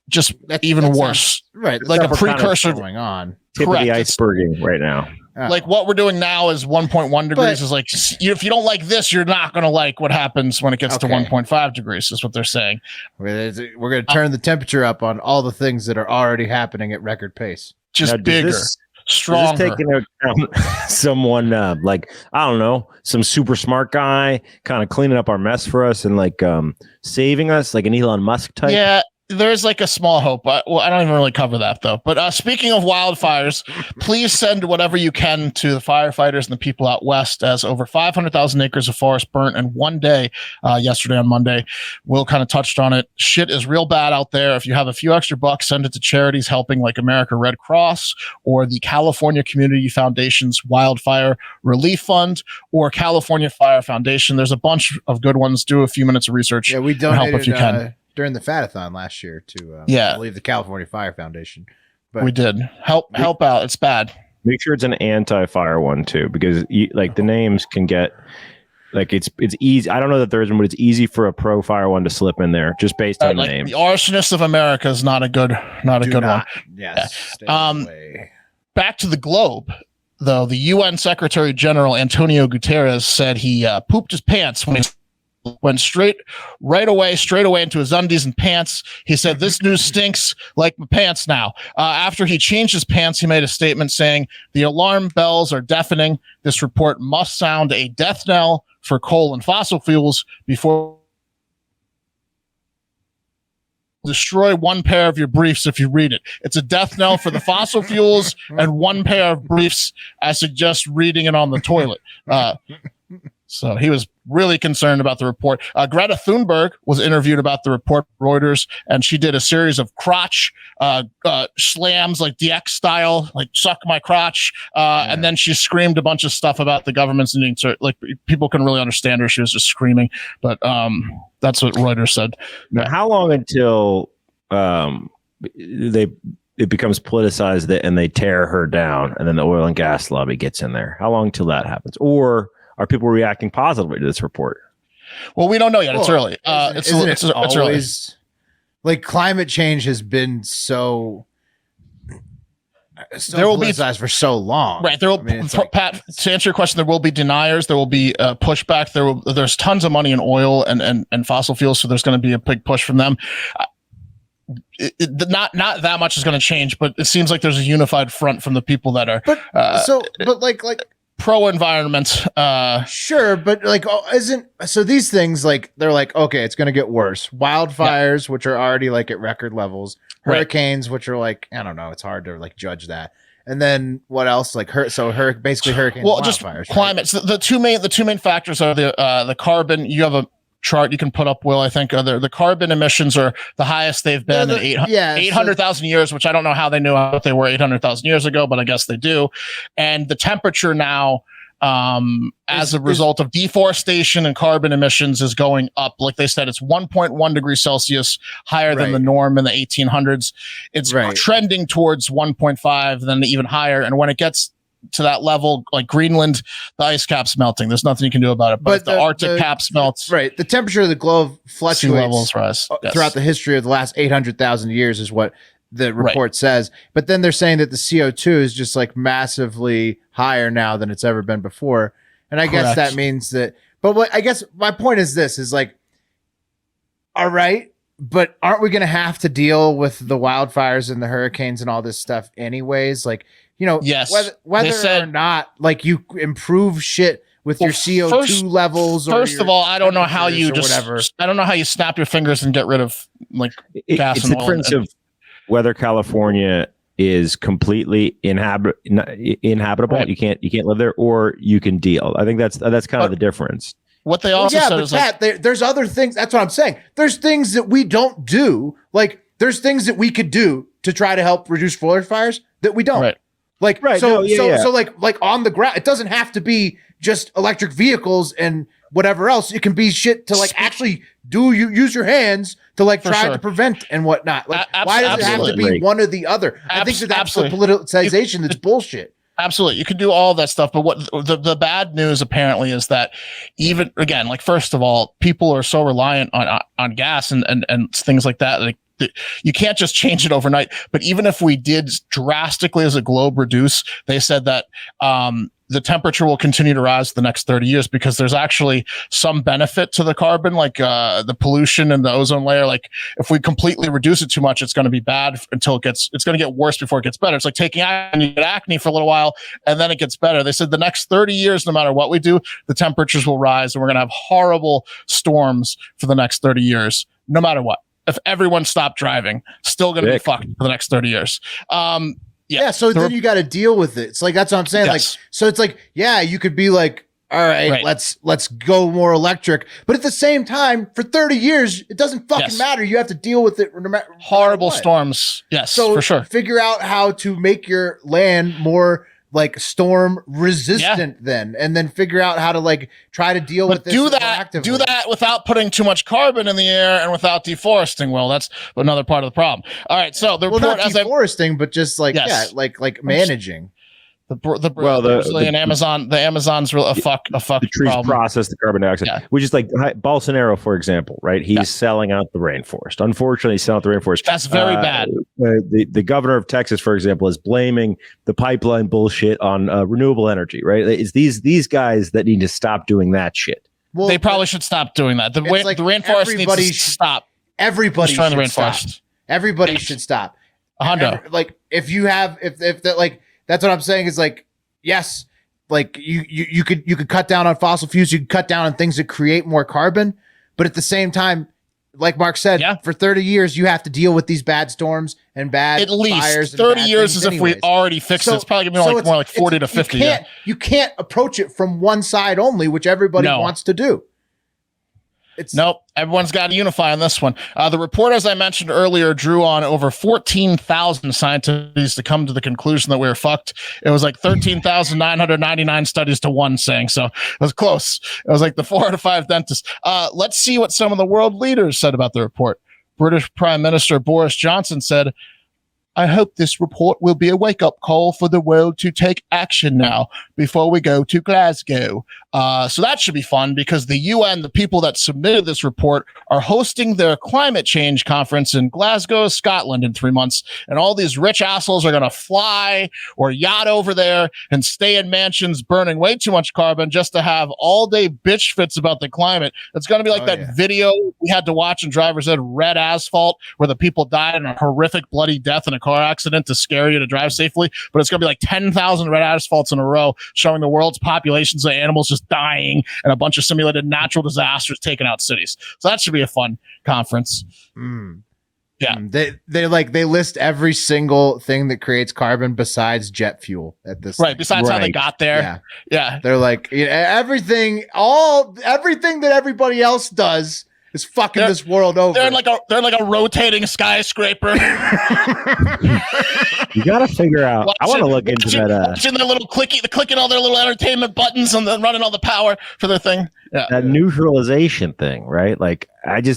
[SPEAKER 3] Just even worse.
[SPEAKER 1] Right.
[SPEAKER 3] Like a precursor
[SPEAKER 1] going on.
[SPEAKER 2] Tip of the iceberging right now.
[SPEAKER 3] Like what we're doing now is 1.1 degrees is like, if you don't like this, you're not going to like what happens when it gets to 1.5 degrees is what they're saying.
[SPEAKER 1] We're going to turn the temperature up on all the things that are already happening at record pace.
[SPEAKER 3] Just now, bigger, stronger.
[SPEAKER 2] Is this taking account someone like, I don't know, some super smart guy kind of cleaning up our mess for us and like saving us like an Elon Musk type?
[SPEAKER 3] Yeah. there's like a small hope. I don't even really cover that though. But speaking of wildfires, please send whatever you can to the firefighters and the people out west, as over 500,000 acres of forest burnt in one day yesterday on Monday. Will kind of touched on it. Shit is real bad out there. If you have a few extra bucks, send it to charities helping like America Red Cross or the California Community Foundation's Wildfire Relief Fund or California Fire Foundation. There's a bunch of good ones. Do a few minutes of research.
[SPEAKER 1] Yeah, we
[SPEAKER 3] and help if you
[SPEAKER 1] donated
[SPEAKER 3] can.
[SPEAKER 1] During the Fatathon last year to I believe the California Fire Foundation. But
[SPEAKER 3] We did. Help out. It's bad.
[SPEAKER 2] Make sure it's an anti-fire one too, because like the names can get like it's easy. I don't know that there is one, but it's easy for a pro-fire one to slip in there just based on the name.
[SPEAKER 3] The Arsonists of America is not a good one.
[SPEAKER 1] Yes. Stay away.
[SPEAKER 3] Back to the globe, though. The UN Secretary General Antonio Guterres said he pooped his pants when he went straight away into his undies and pants. He said, "This news stinks like my pants now." After he changed his pants, he made a statement saying, "The alarm bells are deafening. This report must sound a death knell for coal and fossil fuels before destroy one pair of your briefs if you read it. It's a death knell for the fossil fuels and one pair of briefs. I suggest reading it on the toilet." So he was really concerned about the report. Greta Thunberg was interviewed about the report by Reuters, and she did a series of crotch slams, like DX style, like suck my crotch. And then she screamed a bunch of stuff about the government's needing to, like, people can really understand her. She was just screaming. But that's what Reuters said.
[SPEAKER 2] Now, how long until it becomes politicized and they tear her down, and then the oil and gas lobby gets in there? How long till that happens? Or are people reacting positively to this report?
[SPEAKER 3] Well, we don't know yet. It's early. It's early.
[SPEAKER 1] Like, climate change has been so
[SPEAKER 3] there will be
[SPEAKER 1] politicized for so long.
[SPEAKER 3] Right. There will, Pat, to answer your question, there will be deniers. There will be pushback. There's tons of money in oil and fossil fuels, so there's going to be a big push from them. Not that much is going to change, but it seems like there's a unified front from the people that are.
[SPEAKER 1] But
[SPEAKER 3] pro-environment.
[SPEAKER 1] Sure, but like, so these things, like, they're like, okay, it's going to get worse. Wildfires, which are already like at record levels. Hurricanes, which are like, I don't know, it's hard to like judge that. And then what else? Like basically hurricanes.
[SPEAKER 3] Well,
[SPEAKER 1] and
[SPEAKER 3] just
[SPEAKER 1] wildfires,
[SPEAKER 3] climate. So the two main factors are the carbon. You have a chart you can put up, Will. I think the carbon emissions are the highest they've been in 800,000 years, which I don't know how they knew what they were 800,000 years ago, but I guess they do. And the temperature now, as a result of deforestation and carbon emissions, is going up. Like they said, it's 1.1 degrees Celsius higher than the norm in the 1800s. It's trending towards 1.5, then even higher. And when it gets to that level, like Greenland, the ice cap's melting. There's nothing you can do about it. But if the Arctic cap melts,
[SPEAKER 1] the temperature of the globe fluctuates,
[SPEAKER 3] sea levels rise
[SPEAKER 1] throughout the history of the last 800,000 years, is what the report says. But then they're saying that the CO2 is just like massively higher now than it's ever been before. And I guess that means that, but what I guess my point is this, is like, all right, but aren't we going to have to deal with the wildfires and the hurricanes and all this stuff anyways? Like, you know, whether or not, like, you improve shit with your CO2 levels.
[SPEAKER 3] First of all, I don't know how you I don't know how you snap your fingers and get rid of like gas
[SPEAKER 2] it's
[SPEAKER 3] and
[SPEAKER 2] the
[SPEAKER 3] oil.
[SPEAKER 2] difference of whether California is completely inhabitable. Right. You can't live there, or you can deal. I think that's kind of the difference.
[SPEAKER 3] What they also said is
[SPEAKER 1] Pat, there's other things. That's what I'm saying. There's things that we don't do. Like, there's things that we could do to try to help reduce forest fires that we don't.
[SPEAKER 3] Right.
[SPEAKER 1] So like on the ground, it doesn't have to be just electric vehicles and whatever else. It can be shit to like actually use your hands to like try to prevent and whatnot. Like, why does it have to be one or the other? I think that's the politicization that's bullshit.
[SPEAKER 3] Absolutely. You can do all that stuff. But what the bad news apparently is that even, again, like, first of all, people are so reliant on gas and things like that. Like, you can't just change it overnight. But even if we did drastically as a globe reduce, they said that the temperature will continue to rise the next 30 years because there's actually some benefit to the carbon, like the pollution in the ozone layer. Like, if we completely reduce it too much, it's going to be bad until it's going to get worse before it gets better. It's like taking acne, you get acne for a little while and then it gets better. They said the next 30 years, no matter what we do, the temperatures will rise and we're going to have horrible storms for the next 30 years, no matter what. if everyone stopped driving, still going to be fucked for the next 30 years.
[SPEAKER 1] So then you got to deal with it. It's like, that's what I'm saying.
[SPEAKER 3] Yes.
[SPEAKER 1] Like, so it's like, yeah, you could be like, all right, let's go more electric. But at the same time, for 30 years, it doesn't fucking matter. You have to deal with it.
[SPEAKER 3] Horrible storms. Yes, so for sure.
[SPEAKER 1] Figure out how to make your land more like storm resistant then, and then figure out how to like try to deal with this. Do
[SPEAKER 3] that without putting too much carbon in the air and without deforesting. Well, that's another part of the problem. All right. So the report,
[SPEAKER 1] not deforesting, but just like, like managing.
[SPEAKER 3] The Amazon's real a fuck
[SPEAKER 2] the trees
[SPEAKER 3] problem.
[SPEAKER 2] Process the carbon dioxide, which is like Bolsonaro, for example, right? He's selling out the rainforest. Unfortunately, he's selling out the rainforest.
[SPEAKER 3] That's very bad.
[SPEAKER 2] The governor of Texas, for example, is blaming the pipeline bullshit on renewable energy, right? It's these guys that need to stop doing that shit.
[SPEAKER 3] Well, they probably should stop doing that. The rainforest needs to stop.
[SPEAKER 1] Everybody should
[SPEAKER 3] the rainforest.
[SPEAKER 1] Stop. Everybody should stop.
[SPEAKER 3] Like
[SPEAKER 1] if you have if that like. That's what I'm saying is like, yes, like you could cut down on fossil fuels, you could cut down on things that create more carbon, but at the same time, like Mark said, for 30 years you have to deal with these bad storms and bad fires.
[SPEAKER 3] 30 years is if we already fixed it. It's probably gonna be more like 40 to 50.
[SPEAKER 1] You can't approach it from one side only, which everybody wants to do.
[SPEAKER 3] Nope. Everyone's got to unify on this one. The report, as I mentioned earlier, drew on over 14,000 scientists to come to the conclusion that we were fucked. It was like 13,999 studies to one saying so. It was close. It was like the 4 out of 5 dentists. Let's see what some of the world leaders said about the report. British Prime Minister Boris Johnson said, I hope this report will be a wake-up call for the world to take action now before we go to Glasgow. So that should be fun because the UN, the people that submitted this report, are hosting their climate change conference in Glasgow, Scotland in 3 months. And all these rich assholes are going to fly or yacht over there and stay in mansions burning way too much carbon just to have all-day bitch fits about the climate. It's going to be like video we had to watch in Driver's Ed, Red Asphalt, where the people died in a horrific bloody death in a car accident to scare you to drive safely. But it's going to be like 10,000 red asphalts in a row showing the world's populations of animals just dying and a bunch of simulated natural disasters taking out cities. So that should be a fun conference. Yeah.
[SPEAKER 1] They list every single thing that creates carbon besides jet fuel at this thing.
[SPEAKER 3] Besides how they got there. Yeah.
[SPEAKER 1] They're like, everything that everybody else does is fucking this world over.
[SPEAKER 3] They're like a rotating skyscraper.
[SPEAKER 2] You got to figure out. I want to look into that.
[SPEAKER 3] Watching their little clicking all their little entertainment buttons and then running all the power for their thing. Yeah.
[SPEAKER 2] That neutralization thing, right? Like I got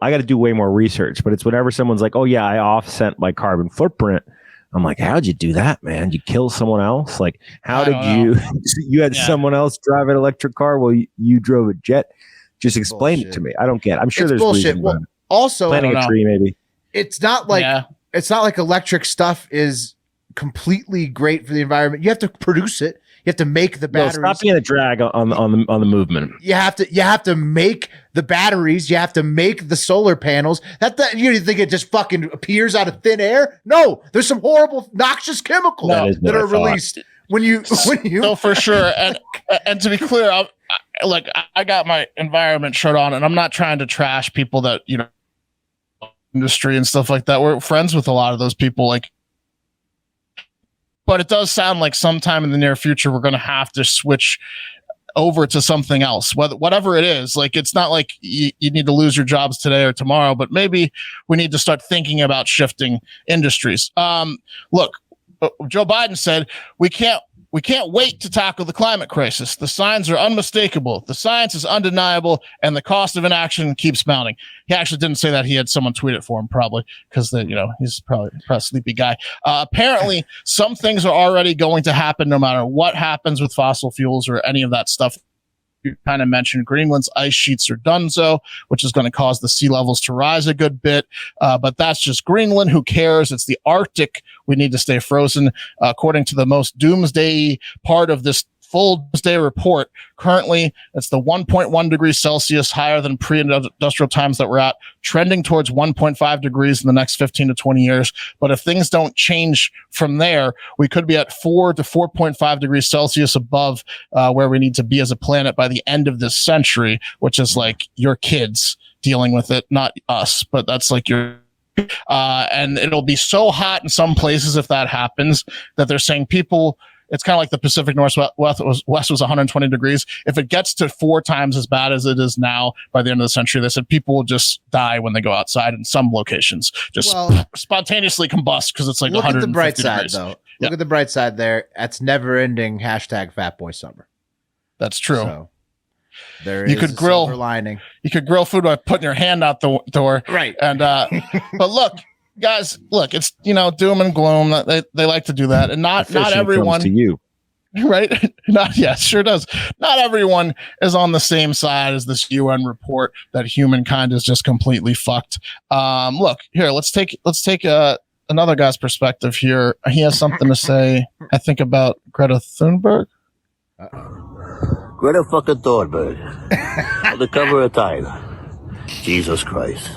[SPEAKER 2] to do way more research, but it's whenever someone's like, oh yeah, I offset my carbon footprint. I'm like, how'd you do that, man? You kill someone else? Like, how did you had someone else drive an electric car while you drove a jet? Just explain it to me. I don't get it. I'm sure there's bullshit.
[SPEAKER 1] Well, also
[SPEAKER 2] planting a tree, maybe.
[SPEAKER 1] It's not like electric stuff is completely great for the environment. You have to produce it. You have to make the batteries.
[SPEAKER 2] Stop being a drag on the movement.
[SPEAKER 1] You have to make the batteries. You have to make the solar panels. That you think it just fucking appears out of thin air? No, there's some horrible noxious chemicals that are released when you.
[SPEAKER 3] No, for sure. And to be clear, I got my environment shirt on, and I'm not trying to trash people that industry and stuff like that. We're friends with a lot of those people, but it does sound like sometime in the near future we're going to have to switch over to something else, whatever it is. Like, it's not like you need to lose your jobs today or tomorrow, but maybe we need to start thinking about shifting industries. Look, Joe Biden said we can't wait to tackle the climate crisis. The signs are unmistakable. The science is undeniable, and the cost of inaction keeps mounting. He actually didn't say that. He had someone tweet it for him, probably, because he's probably a sleepy guy. Apparently, some things are already going to happen no matter what happens with fossil fuels or any of that stuff. You kind of mentioned Greenland's ice sheets are donezo, which is going to cause the sea levels to rise a good bit. But that's just Greenland. Who cares? It's the Arctic. We need to stay frozen. According to the most doomsday part of this full doomsday report, currently it's the 1.1 degrees Celsius higher than pre-industrial times that we're at, trending towards 1.5 degrees in the next 15 to 20 years. But if things don't change from there, we could be at 4 to 4.5 degrees Celsius above where we need to be as a planet by the end of this century, which is like your kids dealing with it, not us, but that's like your. And it'll be so hot in some places if that happens that they're saying people. It's kind of like the Pacific Northwest was 120 degrees. If it gets to 4 times as bad as it is now by the end of the century, they said people will just die when they go outside in some locations, just spontaneously combust because it's like
[SPEAKER 1] look
[SPEAKER 3] 150
[SPEAKER 1] at the bright
[SPEAKER 3] degrees.
[SPEAKER 1] side, though. Look at the bright side there. That's never-ending #FatBoy Summer.
[SPEAKER 3] That's true.
[SPEAKER 1] So there
[SPEAKER 3] you
[SPEAKER 1] is
[SPEAKER 3] could
[SPEAKER 1] a
[SPEAKER 3] grill
[SPEAKER 1] silver lining.
[SPEAKER 3] You could grill food by putting your hand out the door,
[SPEAKER 1] right?
[SPEAKER 3] And but look. Guys, look, it's doom and gloom. They like to do that, and not everyone.
[SPEAKER 2] To you,
[SPEAKER 3] right? Sure does. Not everyone is on the same side as this UN report that humankind is just completely fucked. Look here. Let's take another guy's perspective here. He has something to say. I think about Greta Thunberg.
[SPEAKER 7] Greta fucking Thunberg on the cover of Time. Jesus Christ,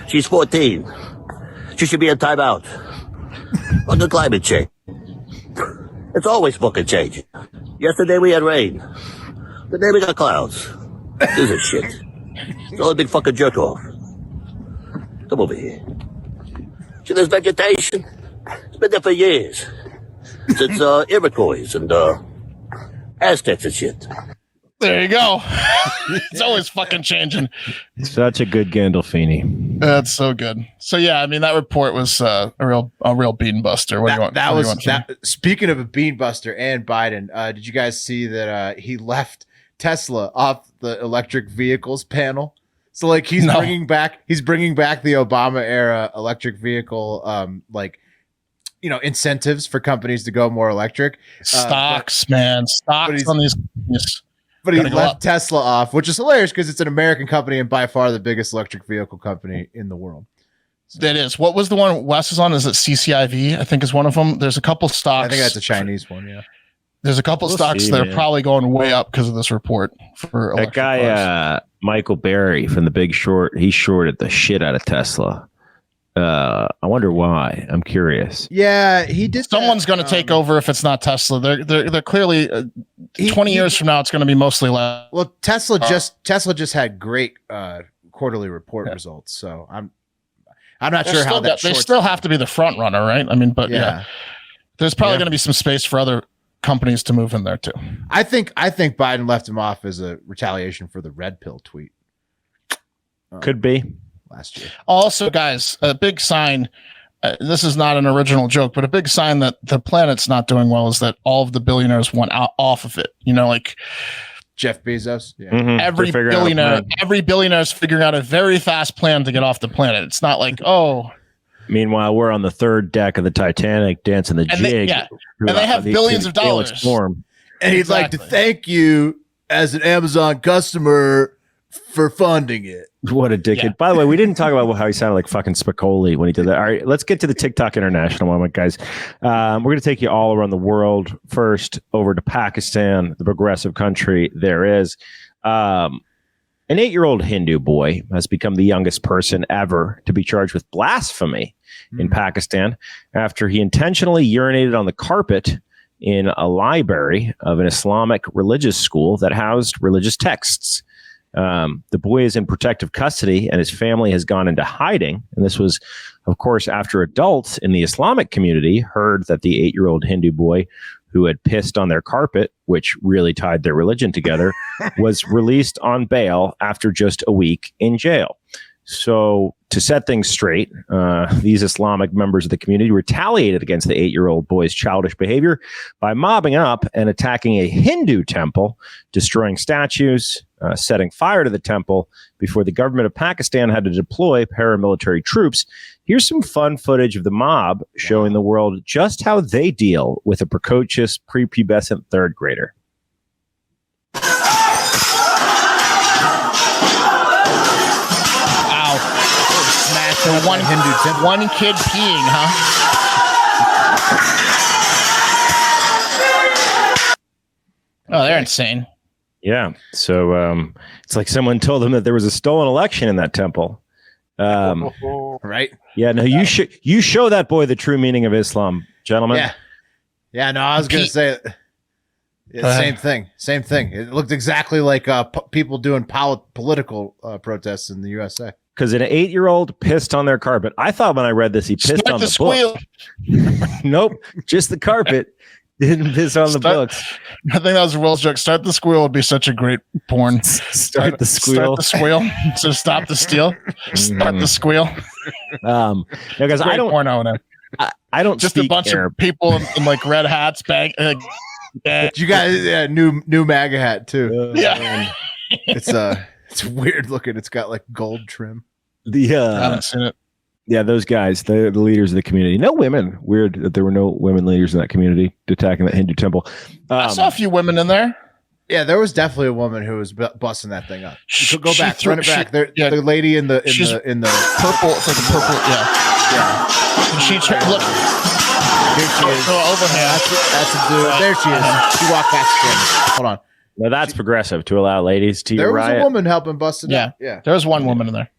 [SPEAKER 7] she's 14. She should be in timeout on the climate change. It's always fucking changing. Yesterday we had rain. Today we got clouds. This is shit. It's all a big fucking jerk off. Come over here. See, there's vegetation. It's been there for years. Since Iroquois and Aztecs and shit.
[SPEAKER 3] There you go. It's always fucking changing.
[SPEAKER 2] Such a good Gandolfini.
[SPEAKER 3] That's so good. So yeah, I mean that report was a real bean buster. What do you want?
[SPEAKER 1] Speaking of a bean buster and Biden, did you guys see that he left Tesla off the electric vehicles panel? So like he's bringing back the Obama era electric vehicle incentives for companies to go more electric.
[SPEAKER 3] Stocks on these companies.
[SPEAKER 1] But he left Tesla off, which is hilarious because it's an American company and by far the biggest electric vehicle company in the world.
[SPEAKER 3] So. That is. What was the one Wes is on? Is it CCIV? I think is one of them. There's a couple stocks.
[SPEAKER 1] I think that's a Chinese one, yeah.
[SPEAKER 3] There's a couple stocks that are probably going way up because of this report. For
[SPEAKER 2] that guy, Michael Berry from The Big Short, he shorted the shit out of Tesla. I wonder why. I'm curious.
[SPEAKER 1] Yeah, he did.
[SPEAKER 3] Someone's going to take over if it's not Tesla. They're clearly 20 years from now. It's going to be mostly less.
[SPEAKER 1] Well, Tesla just had great quarterly report results. So I'm not sure how that.
[SPEAKER 3] They still have to be the front runner, right? I mean, but yeah there's probably going to be some space for other companies to move in there too.
[SPEAKER 1] I think Biden left him off as a retaliation for the red pill tweet.
[SPEAKER 2] Could be.
[SPEAKER 1] Last year.
[SPEAKER 3] Also, guys, a big sign. This is not an original joke, but a big sign that the planet's not doing well is that all of the billionaires went off of it. Like
[SPEAKER 1] Jeff Bezos. Yeah.
[SPEAKER 2] Mm-hmm.
[SPEAKER 3] Every billionaire is figuring out a very fast plan to get off the planet. It's not like
[SPEAKER 2] Meanwhile, we're on the third deck of the Titanic dancing the jig.
[SPEAKER 3] And they have billions of dollars.
[SPEAKER 1] And he'd like to thank you as an Amazon customer for funding it.
[SPEAKER 2] What a dickhead. Yeah. By the way, we didn't talk about how he sounded like fucking Spicoli when he did that. All right, let's get to the TikTok International moment, guys. We're going to take you all around the world. First, over to Pakistan, the progressive country there is. An 8-year-old Hindu boy has become the youngest person ever to be charged with blasphemy in Pakistan after he intentionally urinated on the carpet in a library of an Islamic religious school that housed religious texts. The boy is in protective custody and his family has gone into hiding. And this was, of course, after adults in the Islamic community heard that the 8-year-old Hindu boy who had pissed on their carpet, which really tied their religion together, was released on bail after just a week in jail. So to set things straight, these Islamic members of the community retaliated against the 8-year-old boy's childish behavior by mobbing up and attacking a Hindu temple, destroying statues, setting fire to the temple before the government of Pakistan had to deploy paramilitary troops. Here's some fun footage of the mob showing the world just how they deal with a precocious, prepubescent third grader.
[SPEAKER 3] So one kid peeing, huh? Oh, they're insane.
[SPEAKER 2] Yeah. So it's like someone told them that there was a stolen election in that temple.
[SPEAKER 1] Right?
[SPEAKER 2] Yeah. No, you show that boy the true meaning of Islam, gentlemen.
[SPEAKER 1] Yeah. Yeah. No, I was going to say Same thing. It looked exactly like people doing political protests in the USA.
[SPEAKER 2] Because an 8-year-old pissed on their carpet. I thought when I read this, he pissed on the
[SPEAKER 3] squeal.
[SPEAKER 2] book. Nope, just the carpet. Didn't piss on the books.
[SPEAKER 3] I think that was a Will's joke. Start the squeal would be such a great porn.
[SPEAKER 2] Start the squeal.
[SPEAKER 3] Start the squeal. So stop the steal. Start the squeal.
[SPEAKER 2] No, guys, I don't.
[SPEAKER 3] Porno.
[SPEAKER 2] I don't.
[SPEAKER 3] Just a bunch of people in like red hats,
[SPEAKER 1] You got new MAGA hat too.
[SPEAKER 3] Yeah,
[SPEAKER 1] it's weird looking. It's got like gold trim.
[SPEAKER 3] I haven't seen it.
[SPEAKER 2] Yeah, those guys, the leaders of the community. No women. Weird that there were no women leaders in that community attacking that Hindu temple.
[SPEAKER 3] I saw a few women in there.
[SPEAKER 1] Yeah, there was definitely a woman who was busting that thing up. You could go back, run it back.
[SPEAKER 3] The
[SPEAKER 1] lady in the
[SPEAKER 3] purple. It's like a purple. Yeah. And she look.
[SPEAKER 1] Here she is.
[SPEAKER 3] Overhand.
[SPEAKER 1] That's a dude. There she is. She walked past the screen. Hold on.
[SPEAKER 2] Now that's progressive to allow ladies to
[SPEAKER 1] There was
[SPEAKER 2] riot.
[SPEAKER 1] a woman helping bust it up. Yeah.
[SPEAKER 3] There was one woman in there.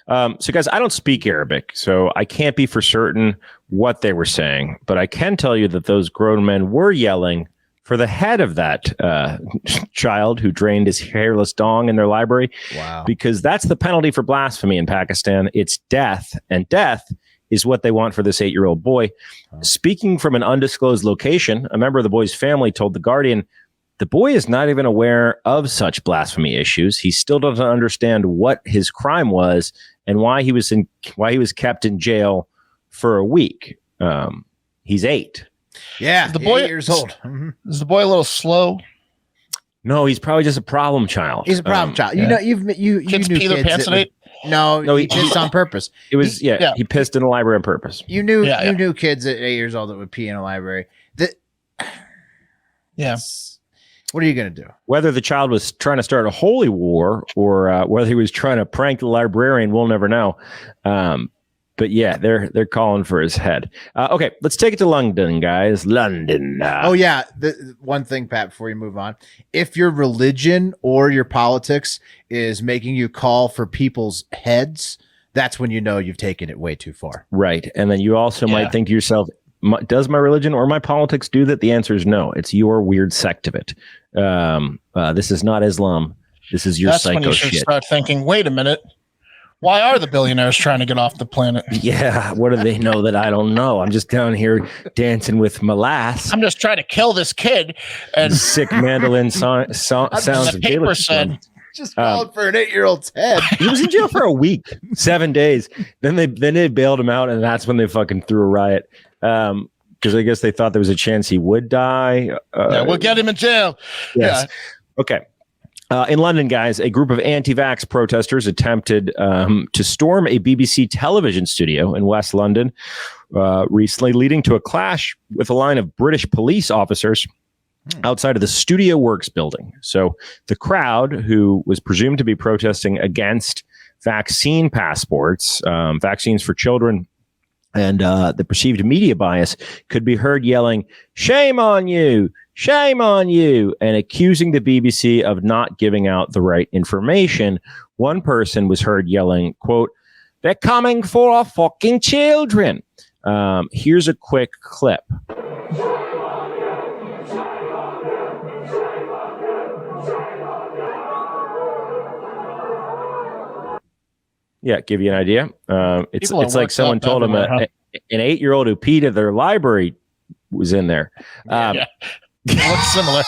[SPEAKER 2] So guys, I don't speak Arabic, so I can't be for certain what they were saying, but I can tell you that those grown men were yelling for the head of that child who drained his hairless dong in their library.
[SPEAKER 1] Wow.
[SPEAKER 2] Because that's the penalty for blasphemy in Pakistan. It's death, and death is what they want for this 8-year-old boy. Speaking from an undisclosed location, a member of the boy's family told The Guardian, the boy is not even aware of such blasphemy issues. He still doesn't understand what his crime was and why he was kept in jail for a week. He's 8.
[SPEAKER 1] Yeah,
[SPEAKER 3] the boy
[SPEAKER 1] 8 years old.
[SPEAKER 3] Mm-hmm. Is the boy a little slow?
[SPEAKER 2] No, he's probably just a problem child.
[SPEAKER 1] He's a problem child.
[SPEAKER 3] Yeah.
[SPEAKER 1] You
[SPEAKER 3] Kids
[SPEAKER 1] knew
[SPEAKER 3] pee their pants at 8?
[SPEAKER 1] No, he pissed on purpose.
[SPEAKER 2] It was he pissed in the library on purpose.
[SPEAKER 1] You knew kids at 8 years old that would pee in a library. What are you going to do?
[SPEAKER 2] Whether the child was trying to start a holy war or whether he was trying to prank the librarian, we'll never know. But yeah, they're calling for his head. Okay, let's take it to London, guys. London.
[SPEAKER 1] The one thing, Pat, before you move on. If your religion or your politics is making you call for people's heads, that's when you know you've taken it way too far.
[SPEAKER 2] Right. And then you also might think to yourself, does my religion or my politics do that? The answer is no. It's your weird sect of it. This is not Islam. This is your
[SPEAKER 3] That's
[SPEAKER 2] psycho
[SPEAKER 3] when you should
[SPEAKER 2] shit.
[SPEAKER 3] start thinking, wait a minute. Why are the billionaires trying to get off the planet?
[SPEAKER 2] Yeah. What do they know that I don't know? I'm just down here dancing with Molass.
[SPEAKER 3] I'm just trying to kill this kid. And
[SPEAKER 2] sick mandolin sounds
[SPEAKER 3] the paper said,
[SPEAKER 1] just calling for an 8-year-old's head.
[SPEAKER 2] He was in jail for a week, 7 days. Then they bailed him out, and that's when they fucking threw a riot. Because I guess they thought there was a chance he would die.
[SPEAKER 3] We'll get him in jail.
[SPEAKER 2] Yes. Yeah. Okay. In London, guys, a group of anti-vax protesters attempted to storm a BBC television studio in West London recently, leading to a clash with a line of British police officers outside of the Studio Works building. So the crowd, who was presumed to be protesting against vaccine passports, vaccines for children, and the perceived media bias, could be heard yelling, "Shame on you! Shame on you!" and accusing the BBC of not giving out the right information. One person was heard yelling, quote, "They're coming for our fucking children." Here's a quick clip. Yeah, give you an idea. It's like someone told him an 8-year-old who peed at their library was in there.
[SPEAKER 3] Looks similar.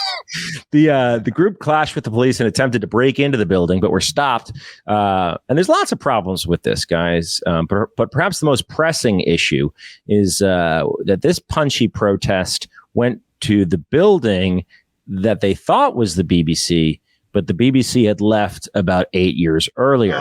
[SPEAKER 2] The group clashed with the police and attempted to break into the building, but were stopped. And there's lots of problems with this, guys. But perhaps the most pressing issue is that this punchy protest went to the building that they thought was the BBC, but the BBC had left about 8 years earlier.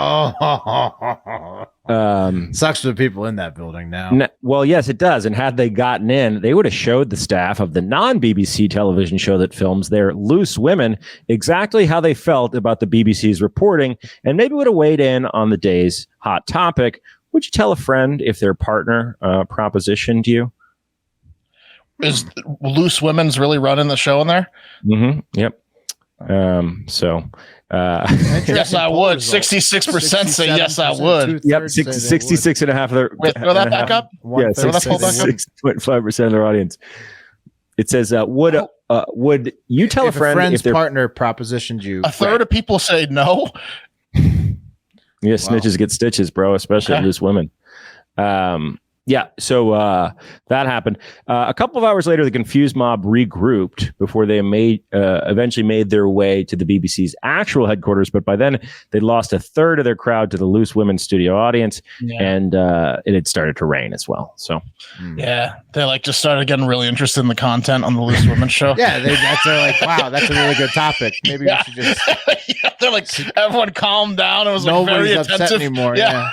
[SPEAKER 1] Sucks for the people in that building now.
[SPEAKER 2] Well, yes, it does. And had they gotten in, they would have showed the staff of the non-BBC television show that films their Loose Women exactly how they felt about the BBC's reporting, and maybe would have weighed in on the day's hot topic. Would you tell a friend if their partner propositioned you?
[SPEAKER 3] Is Loose Women's really running the show in there?
[SPEAKER 2] Mm-hmm. Yep.
[SPEAKER 3] Yes, I would. 66% say yes, I would.
[SPEAKER 2] Yep, 66.5% of their.
[SPEAKER 3] Wait, throw that back up.
[SPEAKER 2] Yeah, 6.5% of their audience. It says would would you tell
[SPEAKER 1] if
[SPEAKER 2] a friend
[SPEAKER 1] friend's
[SPEAKER 2] if their
[SPEAKER 1] partner propositioned you?
[SPEAKER 3] A third of people say no.
[SPEAKER 2] Yeah, snitches get stitches, bro, especially loose women. Yeah, so that happened. A couple of hours later, the confused mob regrouped before they eventually made their way to the BBC's actual headquarters. But by then, they'd lost a third of their crowd to the loose women studio audience, and it had started to rain as well. So,
[SPEAKER 3] yeah, they like just started getting really interested in the content on the loose women show.
[SPEAKER 1] Yeah, they're like, wow, that's a really good topic. Maybe we should just.
[SPEAKER 3] They're like, everyone calm down. It was like
[SPEAKER 1] Nobody's
[SPEAKER 3] very
[SPEAKER 1] upset
[SPEAKER 3] attentive
[SPEAKER 1] anymore. Yeah.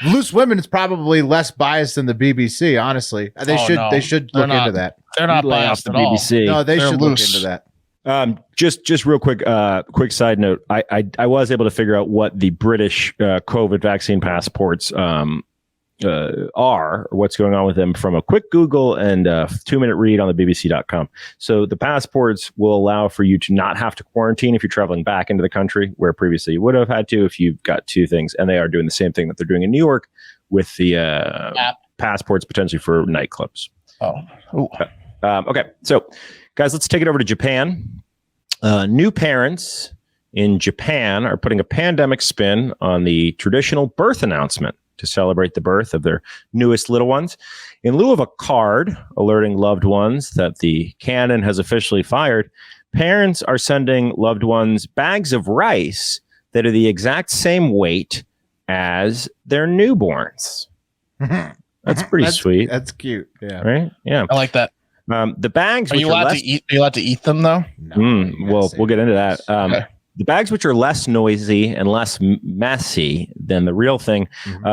[SPEAKER 1] Loose women is probably less biased than the BBC. Honestly, they should look into that.
[SPEAKER 3] They're not biased at all.
[SPEAKER 2] BBC.
[SPEAKER 1] No, they should
[SPEAKER 3] loose.
[SPEAKER 1] look into that.
[SPEAKER 2] Just real quick, quick side note. I was able to figure out what the British COVID vaccine passports are, or what's going on with them from a quick Google and a 2-minute read on the BBC.com. So the passports will allow for you to not have to quarantine if you're traveling back into the country, where previously you would have had to if you've got two things. And they are doing the same thing that they're doing in New York with the passports potentially for nightclubs. Okay, so guys, let's take it over to Japan. New parents in Japan are putting a pandemic spin on the traditional birth announcement to celebrate the birth of their newest little ones. In lieu of a card alerting loved ones that the cannon has officially fired, parents are sending loved ones bags of rice that are the exact same weight as their newborns. That's pretty sweet.
[SPEAKER 1] That's cute. Yeah.
[SPEAKER 2] Right? Yeah.
[SPEAKER 3] I like that.
[SPEAKER 2] The bags.
[SPEAKER 3] Are you allowed to eat them though?
[SPEAKER 1] No,
[SPEAKER 2] well, we'll get into that. Okay. The bags, which are less noisy and less messy than the real thing,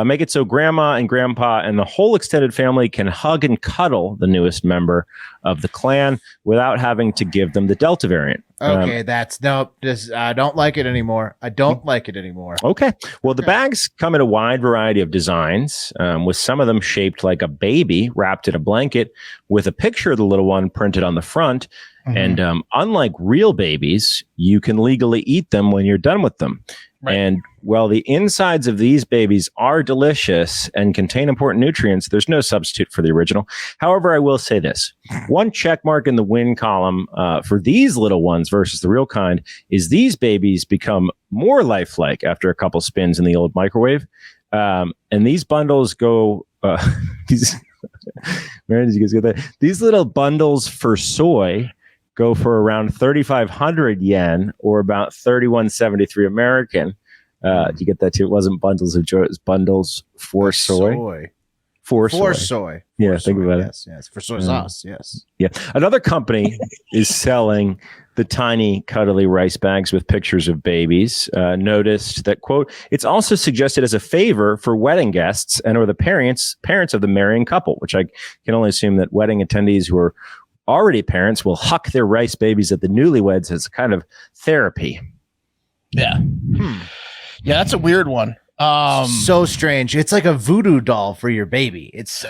[SPEAKER 2] make it so grandma and grandpa and the whole extended family can hug and cuddle the newest member of the clan without having to give them the Delta variant.
[SPEAKER 1] Okay, I don't like it anymore. I don't like it anymore.
[SPEAKER 2] Okay. Well, the bags come in a wide variety of designs, with some of them shaped like a baby wrapped in a blanket with a picture of the little one printed on the front. And unlike real babies, you can legally eat them when you're done with them. Right. And while the insides of these babies are delicious and contain important nutrients, there's no substitute for the original. However, I will say this. One check mark in the win column for these little ones versus the real kind is these babies become more lifelike after a couple spins in the old microwave. And these bundles go... Mary, did you guys get that? These little bundles for soy go for around 3,500 yen or about 31.73 American. Did you get that too? It wasn't bundles of joy, it was bundles for soy. For soy. Yeah, think about it.
[SPEAKER 1] Yes, for soy sauce, yes.
[SPEAKER 2] Yeah. Another company is selling the tiny cuddly rice bags with pictures of babies. Noticed that, quote, it's also suggested as a favor for wedding guests and or the parents of the marrying couple, which I can only assume that wedding attendees who are already parents will huck their rice babies at the newlyweds as a kind of therapy.
[SPEAKER 3] Yeah. Yeah, that's a weird one.
[SPEAKER 1] So strange. It's like a voodoo doll for your baby. It's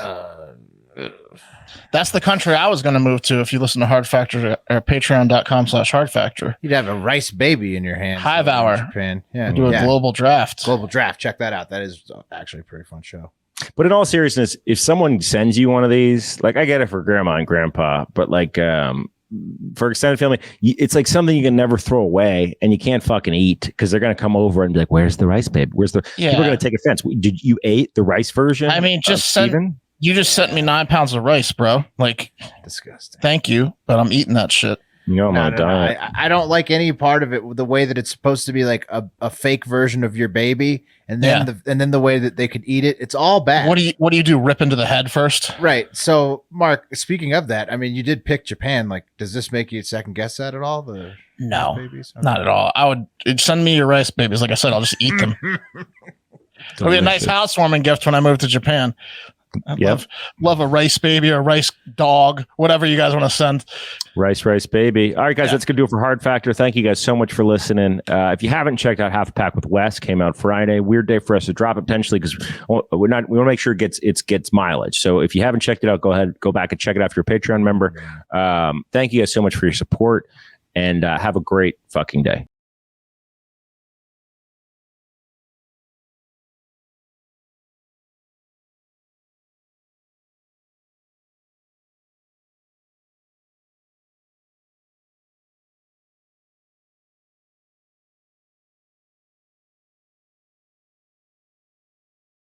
[SPEAKER 3] that's the country I was going to move to if you listen to Hard Factor or patreon.com/Hard Factor.
[SPEAKER 1] You'd have a rice baby in your hand.
[SPEAKER 3] Hive Hour.
[SPEAKER 1] Japan. Yeah.
[SPEAKER 3] Do a global draft.
[SPEAKER 1] Global draft. Check that out. That is actually a pretty fun show.
[SPEAKER 2] But in all seriousness, if someone sends you one of these, like I get it for grandma and grandpa, but like for extended family, it's like something you can never throw away and you can't fucking eat because they're going to come over and be like, where's the rice, babe? People are going to take offense. Did you ate the rice version?
[SPEAKER 3] I mean, you just sent me 9 pounds of rice, bro. Like,
[SPEAKER 1] disgusting.
[SPEAKER 3] Thank you, but I'm eating that shit.
[SPEAKER 2] No,
[SPEAKER 1] I don't like any part of it. The way that it's supposed to be like a fake version of your baby, and then the way that they could eat it, it's all bad.
[SPEAKER 3] What do you do? Rip into the head first?
[SPEAKER 1] Right. So, Mark, speaking of that, I mean, you did pick Japan. Like, does this make you second guess that at all?
[SPEAKER 3] No, babies? Okay. Not at all. I would send me your rice babies. Like I said, I'll just eat them. It'll be a nice housewarming gift when I move to Japan. I love a rice baby or a rice dog, whatever you guys want to send.
[SPEAKER 2] Rice baby. All right, guys, that's going to do it for Hard Factor. Thank you guys so much for listening. If you haven't checked out Half a Pack with Wes, came out Friday. Weird day for us to drop it potentially because we want to make sure it gets mileage. So if you haven't checked it out, go back and check it out if you're a Patreon member. Thank you guys so much for your support and have a great fucking day.